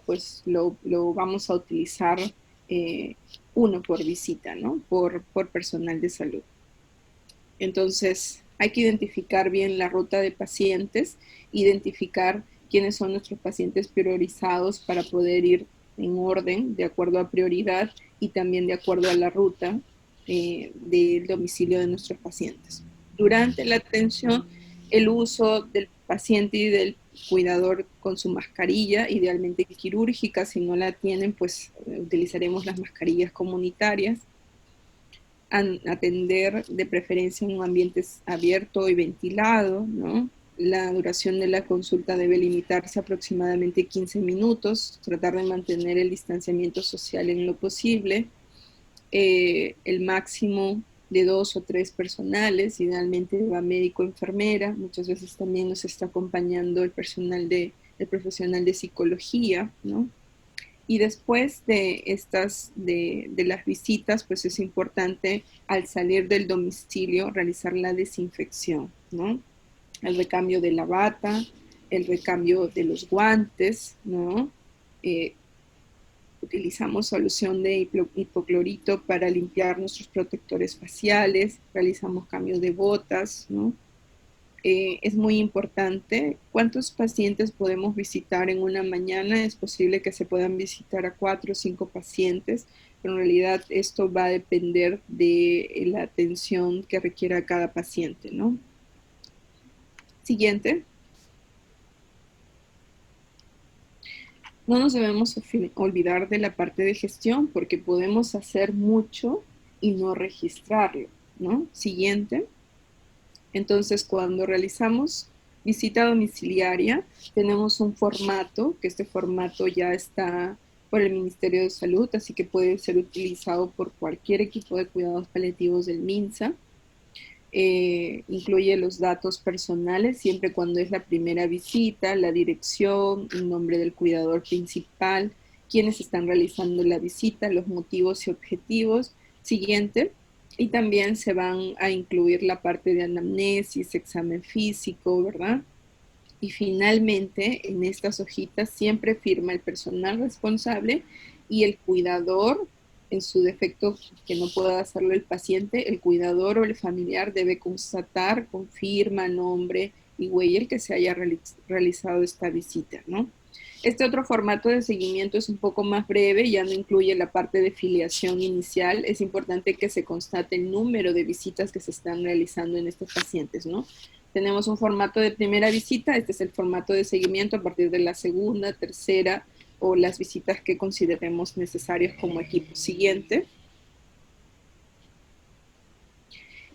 pues lo vamos a utilizar uno por visita, ¿no? Por personal de salud. Entonces, hay que identificar bien la ruta de pacientes, identificar quiénes son nuestros pacientes priorizados para poder ir en orden, de acuerdo a prioridad y también de acuerdo a la ruta del domicilio de nuestros pacientes. Durante la atención, el uso del paciente y del cuidador con su mascarilla, idealmente quirúrgica, si no la tienen, pues utilizaremos las mascarillas comunitarias. Atender de preferencia en un ambiente abierto y ventilado, ¿no? La duración de la consulta debe limitarse a aproximadamente 15 minutos, tratar de mantener el distanciamiento social en lo posible, el máximo de 2 o 3 personales, idealmente va médico o enfermera, muchas veces también nos está acompañando el profesional de psicología, ¿no? Y después de las visitas, pues es importante al salir del domicilio realizar la desinfección, ¿no? El recambio de la bata, el recambio de los guantes, ¿no? Eh, Utilizamos solución de hipoclorito para limpiar nuestros protectores faciales, realizamos cambio de botas, ¿no? Es muy importante. ¿Cuántos pacientes podemos visitar en una mañana? Es posible que se puedan visitar a 4 o 5 pacientes, pero en realidad esto va a depender de la atención que requiera cada paciente, ¿no? Siguiente. No nos debemos olvidar de la parte de gestión porque podemos hacer mucho y no registrarlo, ¿no? Siguiente. Entonces, cuando realizamos visita domiciliaria, tenemos un formato, que este formato ya está por el Ministerio de Salud, así que puede ser utilizado por cualquier equipo de cuidados paliativos del MINSA. Incluye los datos personales, siempre cuando es la primera visita, la dirección, el nombre del cuidador principal, quienes están realizando la visita, los motivos y objetivos. Siguiente. Y también se van a incluir la parte de anamnesis, examen físico, ¿verdad? Y finalmente, en estas hojitas siempre firma el personal responsable y el cuidador, en su defecto que no pueda hacerlo el paciente, el cuidador o el familiar debe constatar con firma, nombre y huella el que se haya realizado esta visita, ¿no? Este otro formato de seguimiento es un poco más breve, ya no incluye la parte de filiación inicial. Es importante que se constate el número de visitas que se están realizando en estos pacientes, ¿no? Tenemos un formato de primera visita, este es el formato de seguimiento a partir de la segunda, tercera o las visitas que consideremos necesarias como equipo. Siguiente.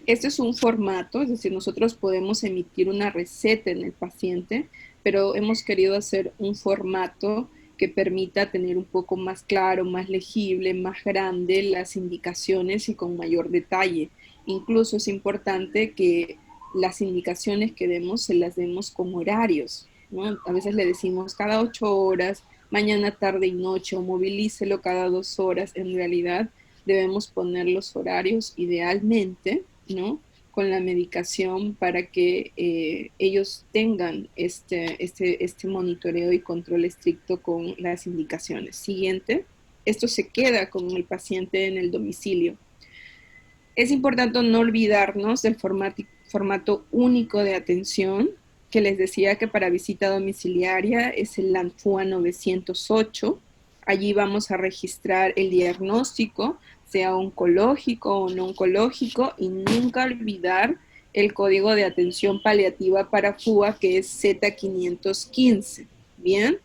Este es un formato, es decir, nosotros podemos emitir una receta en el paciente, pero hemos querido hacer un formato que permita tener un poco más claro, más legible, más grande las indicaciones y con mayor detalle. Incluso es importante que las indicaciones que demos se las demos con horarios, ¿no? A veces le decimos cada 8 horas, mañana, tarde y noche, o movilícelo cada 2 horas. En realidad debemos poner los horarios idealmente, ¿no? Con la medicación para que ellos tengan este monitoreo y control estricto con las indicaciones. Siguiente, esto se queda con el paciente en el domicilio. Es importante no olvidarnos del formato único de atención, que les decía que para visita domiciliaria es el LANFUA 908. Allí vamos a registrar el diagnóstico, sea oncológico o no oncológico, y nunca olvidar el código de atención paliativa para FUA, que es Z515. Bien,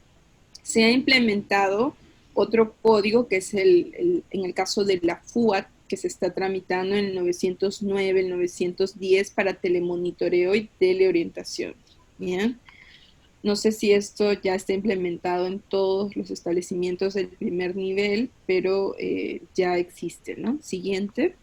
se ha implementado otro código que es en el caso de la FUA, que se está tramitando en el 909, el 910 para telemonitoreo y teleorientación. Bien. No sé si esto ya está implementado en todos los establecimientos del primer nivel, pero ya existe, ¿no? Siguiente.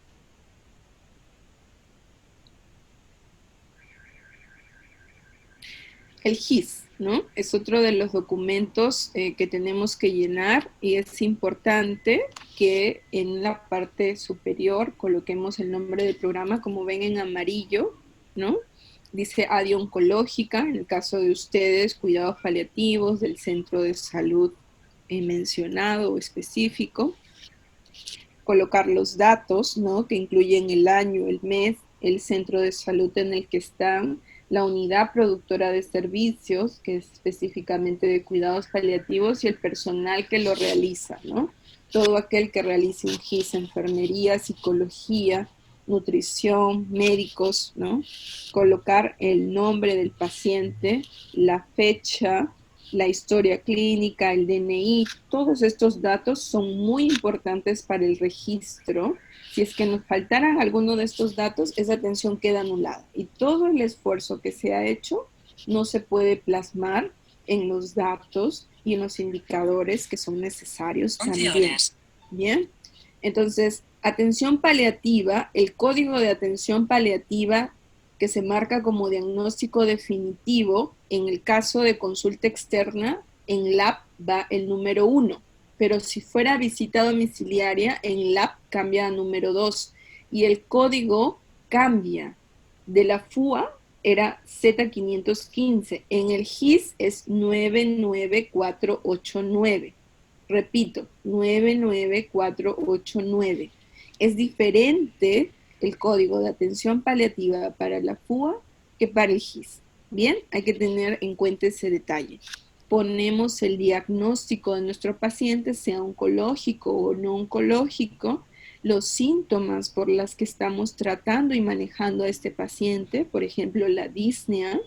El GIS, ¿no? Es otro de los documentos que tenemos que llenar y es importante que en la parte superior coloquemos el nombre del programa, como ven en amarillo, ¿no? Dice área oncológica, en el caso de ustedes, cuidados paliativos del centro de salud mencionado o específico. Colocar los datos, ¿no? Que incluyen el año, el mes, el centro de salud en el que están, la unidad productora de servicios, que es específicamente de cuidados paliativos, y el personal que lo realiza, ¿no? Todo aquel que realice un GIS, enfermería, psicología, nutrición, médicos, ¿no? Colocar el nombre del paciente, la fecha, la historia clínica, el DNI, todos estos datos son muy importantes para el registro. Si es que nos faltaran alguno de estos datos, esa atención queda anulada. Y todo el esfuerzo que se ha hecho no se puede plasmar en los datos y en los indicadores que son necesarios también. Bien, entonces, atención paliativa, el código de atención paliativa que se marca como diagnóstico definitivo, en el caso de consulta externa, en LAB va el número 1, pero si fuera visita domiciliaria, en LAB cambia a número 2 y el código cambia. De la FUA era Z515, en el GIS es 99489. Repito, 99489. Es diferente el código de atención paliativa para la FUA que para el GIS. Bien, hay que tener en cuenta ese detalle. Ponemos el diagnóstico de nuestro paciente, sea oncológico o no oncológico, los síntomas por los que estamos tratando y manejando a este paciente, por ejemplo, la disnea,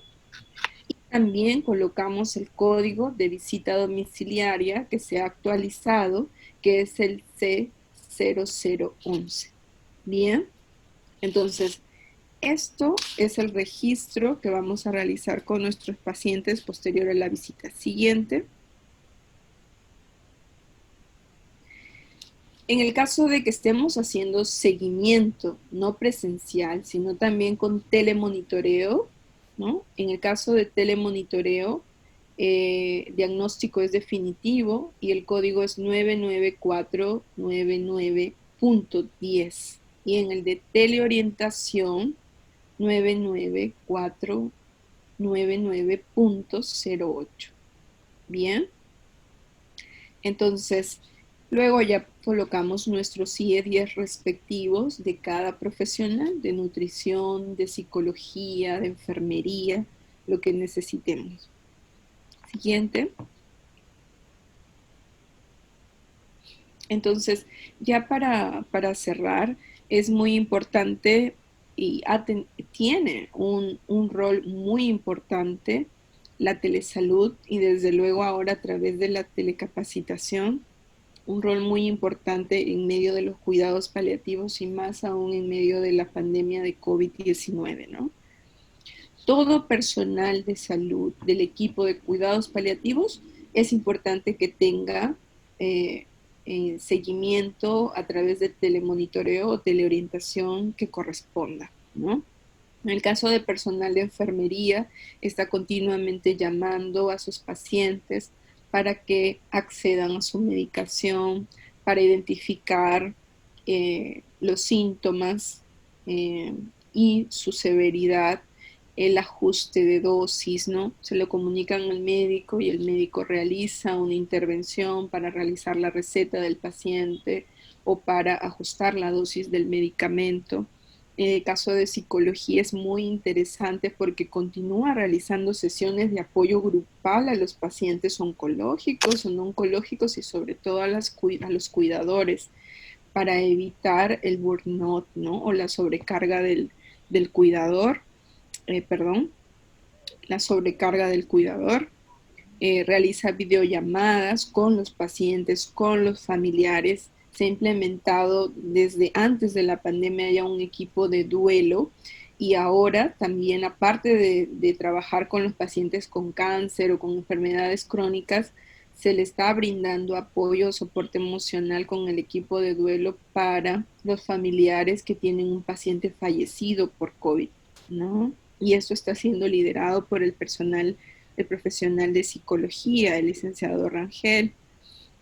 También colocamos el código de visita domiciliaria que se ha actualizado, que es el C0011. Bien, entonces esto es el registro que vamos a realizar con nuestros pacientes posterior a la visita siguiente. En el caso de que estemos haciendo seguimiento, no presencial, sino también con telemonitoreo, ¿no? En el caso de telemonitoreo, diagnóstico es definitivo y el código es 99499.10. Y en el de teleorientación, 99499.08. Bien. Entonces, luego ya colocamos nuestros IE10 respectivos de cada profesional, de nutrición, de psicología, de enfermería, lo que necesitemos. Siguiente. Entonces, ya para cerrar, es muy importante y tiene un rol muy importante la telesalud y desde luego ahora a través de la telecapacitación un rol muy importante en medio de los cuidados paliativos y más aún en medio de la pandemia de COVID-19, ¿no? Todo personal de salud del equipo de cuidados paliativos es importante que tenga eh, seguimiento a través de telemonitoreo o teleorientación que corresponda, ¿no? En el caso de personal de enfermería, está continuamente llamando a sus pacientes para que accedan a su medicación, para identificar los síntomas eh, y su severidad, el ajuste de dosis, ¿no? Se lo comunican al médico y el médico realiza una intervención para realizar la receta del paciente o para ajustar la dosis del medicamento. En el caso de psicología es muy interesante porque continúa realizando sesiones de apoyo grupal a los pacientes oncológicos o no oncológicos y sobre todo a los cuidadores para evitar el burnout, ¿no? O la sobrecarga del cuidador, perdón, la sobrecarga del cuidador. Realiza videollamadas con los pacientes, con los familiares. Se ha implementado desde antes de la pandemia ya un equipo de duelo y ahora también, aparte de trabajar con los pacientes con cáncer o con enfermedades crónicas, se le está brindando apoyo, soporte emocional con el equipo de duelo para los familiares que tienen un paciente fallecido por COVID, ¿no? Y esto está siendo liderado por el profesional de psicología, el licenciado Rangel,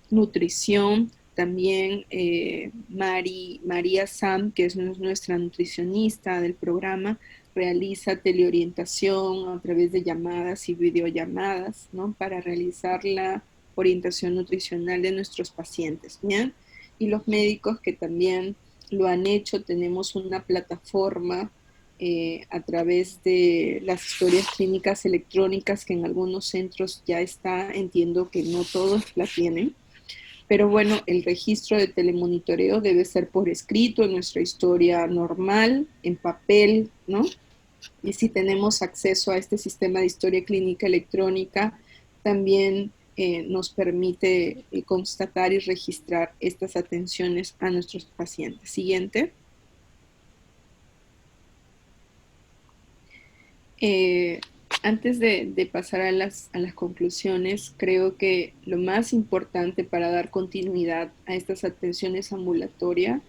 nutrición, también María Sam, que es nuestra nutricionista del programa, realiza teleorientación a través de llamadas y videollamadas, ¿no? Para realizar la orientación nutricional de nuestros pacientes, ¿bien? Y los médicos que también lo han hecho, tenemos una plataforma a través de las historias clínicas electrónicas que en algunos centros ya está, entiendo que no todos la tienen, pero bueno, el registro de telemonitoreo debe ser por escrito en nuestra historia normal, en papel, ¿no? Y si tenemos acceso a este sistema de historia clínica electrónica, también nos permite constatar y registrar estas atenciones a nuestros pacientes. Siguiente. Eh, Antes de pasar a las conclusiones, creo que lo más importante para dar continuidad a estas atenciones ambulatorias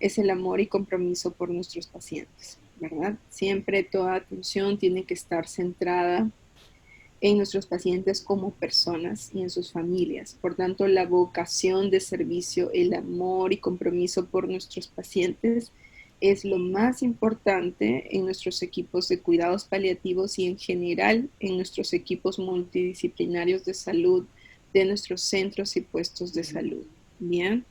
es el amor y compromiso por nuestros pacientes, ¿verdad? Siempre toda atención tiene que estar centrada en nuestros pacientes como personas y en sus familias. Por tanto, la vocación de servicio, el amor y compromiso por nuestros pacientes es lo más importante en nuestros equipos de cuidados paliativos y en general en nuestros equipos multidisciplinarios de salud de nuestros centros y puestos de salud. Bien,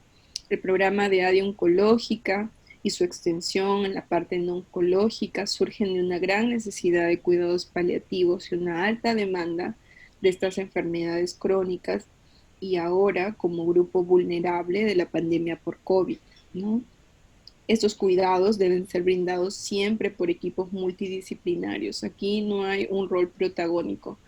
el programa de área oncológica y su extensión en la parte no oncológica surgen de una gran necesidad de cuidados paliativos y una alta demanda de estas enfermedades crónicas y ahora como grupo vulnerable de la pandemia por COVID, ¿no? Estos cuidados deben ser brindados siempre por equipos multidisciplinarios. Aquí no hay un rol protagónico.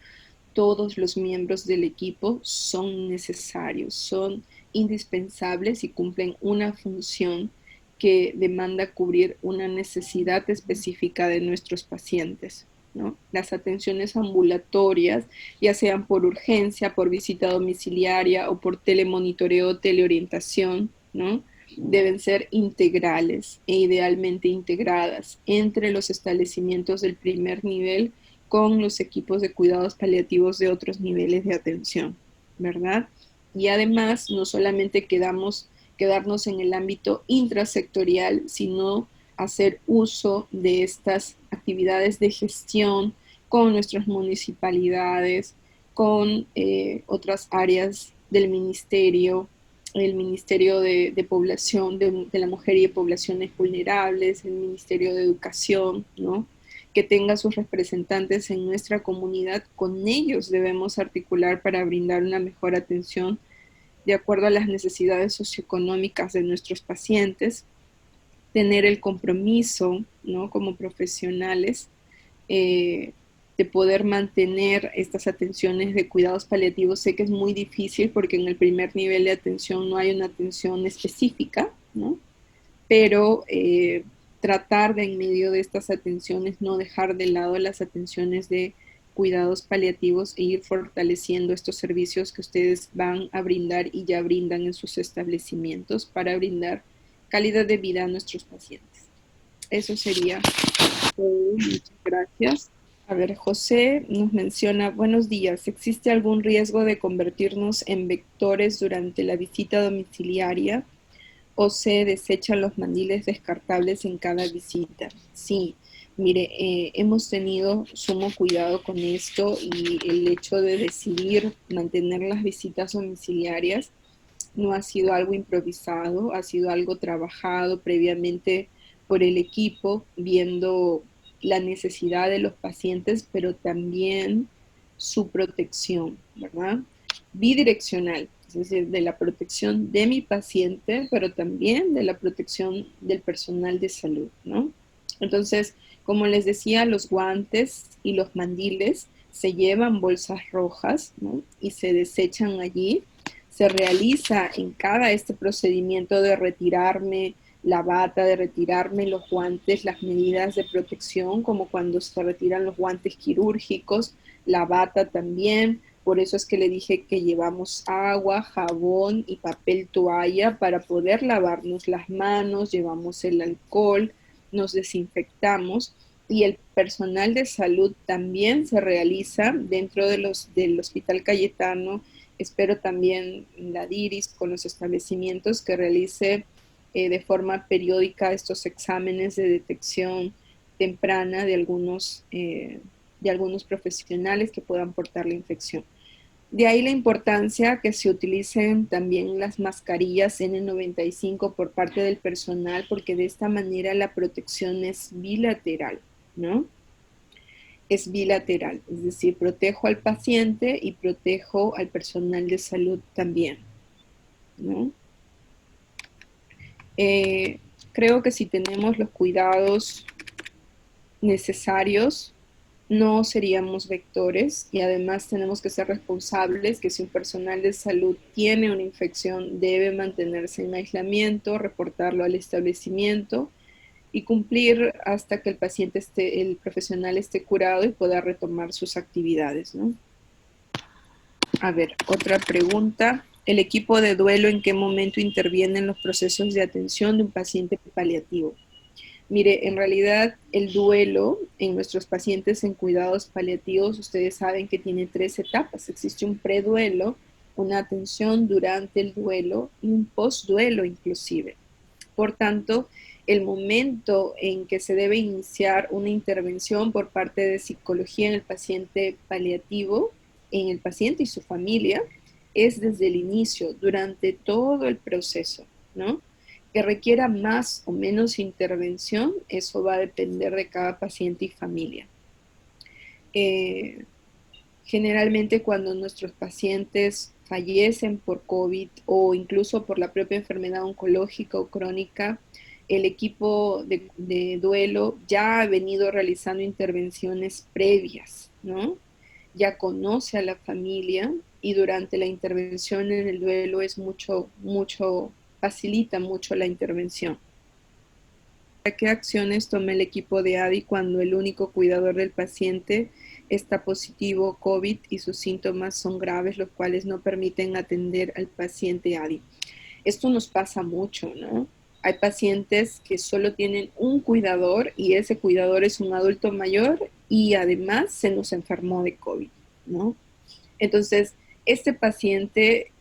Todos los miembros del equipo son necesarios, son indispensables y cumplen una función que demanda cubrir una necesidad específica de nuestros pacientes, ¿no? Las atenciones ambulatorias, ya sean por urgencia, por visita domiciliaria o por telemonitoreo o teleorientación, ¿no? Deben ser integrales e idealmente integradas entre los establecimientos del primer nivel con los equipos de cuidados paliativos de otros niveles de atención, ¿verdad? Y además, no solamente quedarnos en el ámbito intrasectorial, sino hacer uso de estas actividades de gestión con nuestras municipalidades, con otras áreas del ministerio, el Ministerio de Población, de la Mujer y de Poblaciones Vulnerables, el Ministerio de Educación, ¿no? Que tenga sus representantes en nuestra comunidad, con ellos debemos articular para brindar una mejor atención de acuerdo a las necesidades socioeconómicas de nuestros pacientes, tener el compromiso, ¿no? Como profesionales, eh, de poder mantener estas atenciones de cuidados paliativos. Sé que es muy difícil porque en el primer nivel de atención no hay una atención específica, ¿no? Pero tratar de en medio de estas atenciones no dejar de lado las atenciones de cuidados paliativos e ir fortaleciendo estos servicios que ustedes van a brindar y ya brindan en sus establecimientos para brindar calidad de vida a nuestros pacientes. Eso sería todo. Muchas gracias. A ver, José nos menciona, buenos días, ¿existe algún riesgo de convertirnos en vectores durante la visita domiciliaria o se desechan los mandiles descartables en cada visita? Sí, mire, hemos tenido sumo cuidado con esto y el hecho de decidir mantener las visitas domiciliarias no ha sido algo improvisado, ha sido algo trabajado previamente por el equipo, viendo la necesidad de los pacientes, pero también su protección, ¿verdad? Bidireccional, es decir, de la protección de mi paciente, pero también de la protección del personal de salud, ¿no? Entonces, como les decía, los guantes y los mandiles se llevan bolsas rojas, ¿no? Y se desechan allí. Se realiza en cada este procedimiento de retirarme la bata, de retirarme los guantes, las medidas de protección, como cuando se retiran los guantes quirúrgicos, la bata también. Por eso es que le dije que llevamos agua, jabón y papel toalla para poder lavarnos las manos, llevamos el alcohol, nos desinfectamos y el personal de salud también se realiza dentro del Hospital Cayetano. Espero también la DIRIS con los establecimientos que realice de forma periódica estos exámenes de detección temprana de algunos profesionales que puedan portar la infección. De ahí la importancia que se utilicen también las mascarillas N95 por parte del personal, porque de esta manera la protección es bilateral, ¿no? Es bilateral, es decir, protejo al paciente y protejo al personal de salud también, ¿no? Eh, Creo que si tenemos los cuidados necesarios, no seríamos vectores y además tenemos que ser responsables que si un personal de salud tiene una infección debe mantenerse en aislamiento, reportarlo al establecimiento y cumplir hasta que el paciente esté, el profesional esté curado y pueda retomar sus actividades, ¿no? A ver, otra pregunta. ¿El equipo de duelo en qué momento interviene en los procesos de atención de un paciente paliativo? Mire, en realidad el duelo en nuestros pacientes en cuidados paliativos, ustedes saben que tiene tres etapas. Existe un preduelo, una atención durante el duelo y un postduelo inclusive. Por tanto, el momento en que se debe iniciar una intervención por parte de psicología en el paciente paliativo, en el paciente y su familia, es desde el inicio, durante todo el proceso, ¿no? Que requiera más o menos intervención, eso va a depender de cada paciente y familia. Eh, Generalmente cuando nuestros pacientes fallecen por COVID o incluso por la propia enfermedad oncológica o crónica, el equipo de duelo ya ha venido realizando intervenciones previas, ¿no? Ya conoce a la familia y durante la intervención en el duelo es facilita mucho la intervención. ¿Qué acciones toma el equipo de ADI cuando el único cuidador del paciente está positivo COVID y sus síntomas son graves, los cuales no permiten atender al paciente ADI? Esto nos pasa mucho, ¿no? Hay pacientes que solo tienen un cuidador y ese cuidador es un adulto mayor y además se nos enfermó de COVID, ¿no? Entonces, este paciente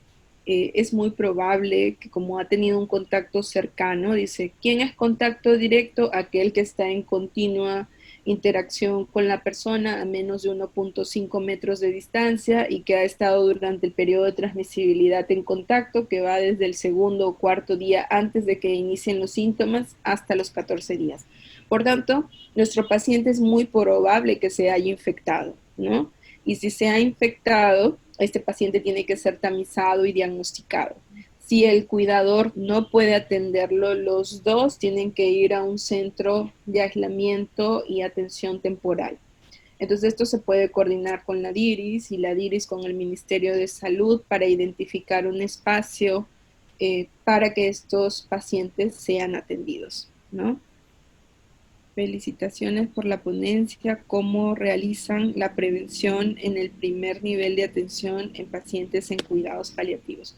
es muy probable que como ha tenido un contacto cercano, dice, ¿quién es contacto directo? Aquel que está en continua interacción con la persona a menos de 1.5 metros de distancia y que ha estado durante el periodo de transmisibilidad en contacto, que va desde el segundo o cuarto día antes de que inicien los síntomas hasta los 14 días. Por tanto, nuestro paciente es muy probable que se haya infectado, ¿no? Y si se ha infectado, este paciente tiene que ser tamizado y diagnosticado. Si el cuidador no puede atenderlo, los dos tienen que ir a un centro de aislamiento y atención temporal. Entonces esto se puede coordinar con la DIRIS y la DIRIS con el Ministerio de Salud para identificar un espacio para que estos pacientes sean atendidos, ¿no? Felicitaciones por la ponencia, cómo realizan la prevención en el primer nivel de atención en pacientes en cuidados paliativos.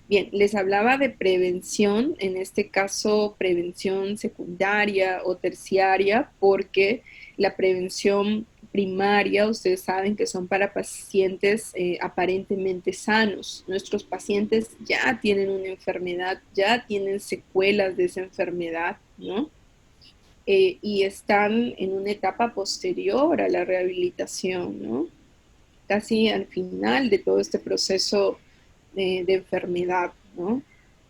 Bien, les hablaba de prevención, en este caso prevención secundaria o terciaria, porque la prevención primaria, ustedes saben que son para pacientes aparentemente sanos. Nuestros pacientes ya tienen una enfermedad, ya tienen secuelas de esa enfermedad, ¿no? Y están en una etapa posterior a la rehabilitación, ¿no? Casi al final de todo este proceso de enfermedad, ¿no?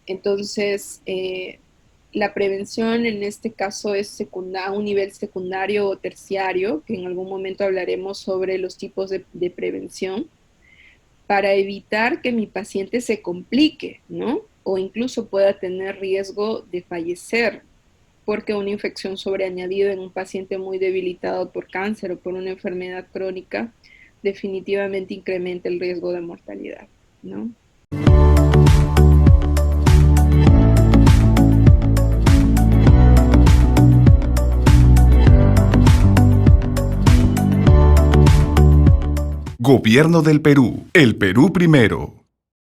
Entonces, la prevención en este caso es a un nivel secundario o terciario, que en algún momento hablaremos sobre los tipos de prevención, para evitar que mi paciente se complique, ¿no? O incluso pueda tener riesgo de fallecer, porque una infección sobreañadida en un paciente muy debilitado por cáncer o por una enfermedad crónica definitivamente incrementa el riesgo de mortalidad, ¿no? Gobierno del Perú. El Perú primero.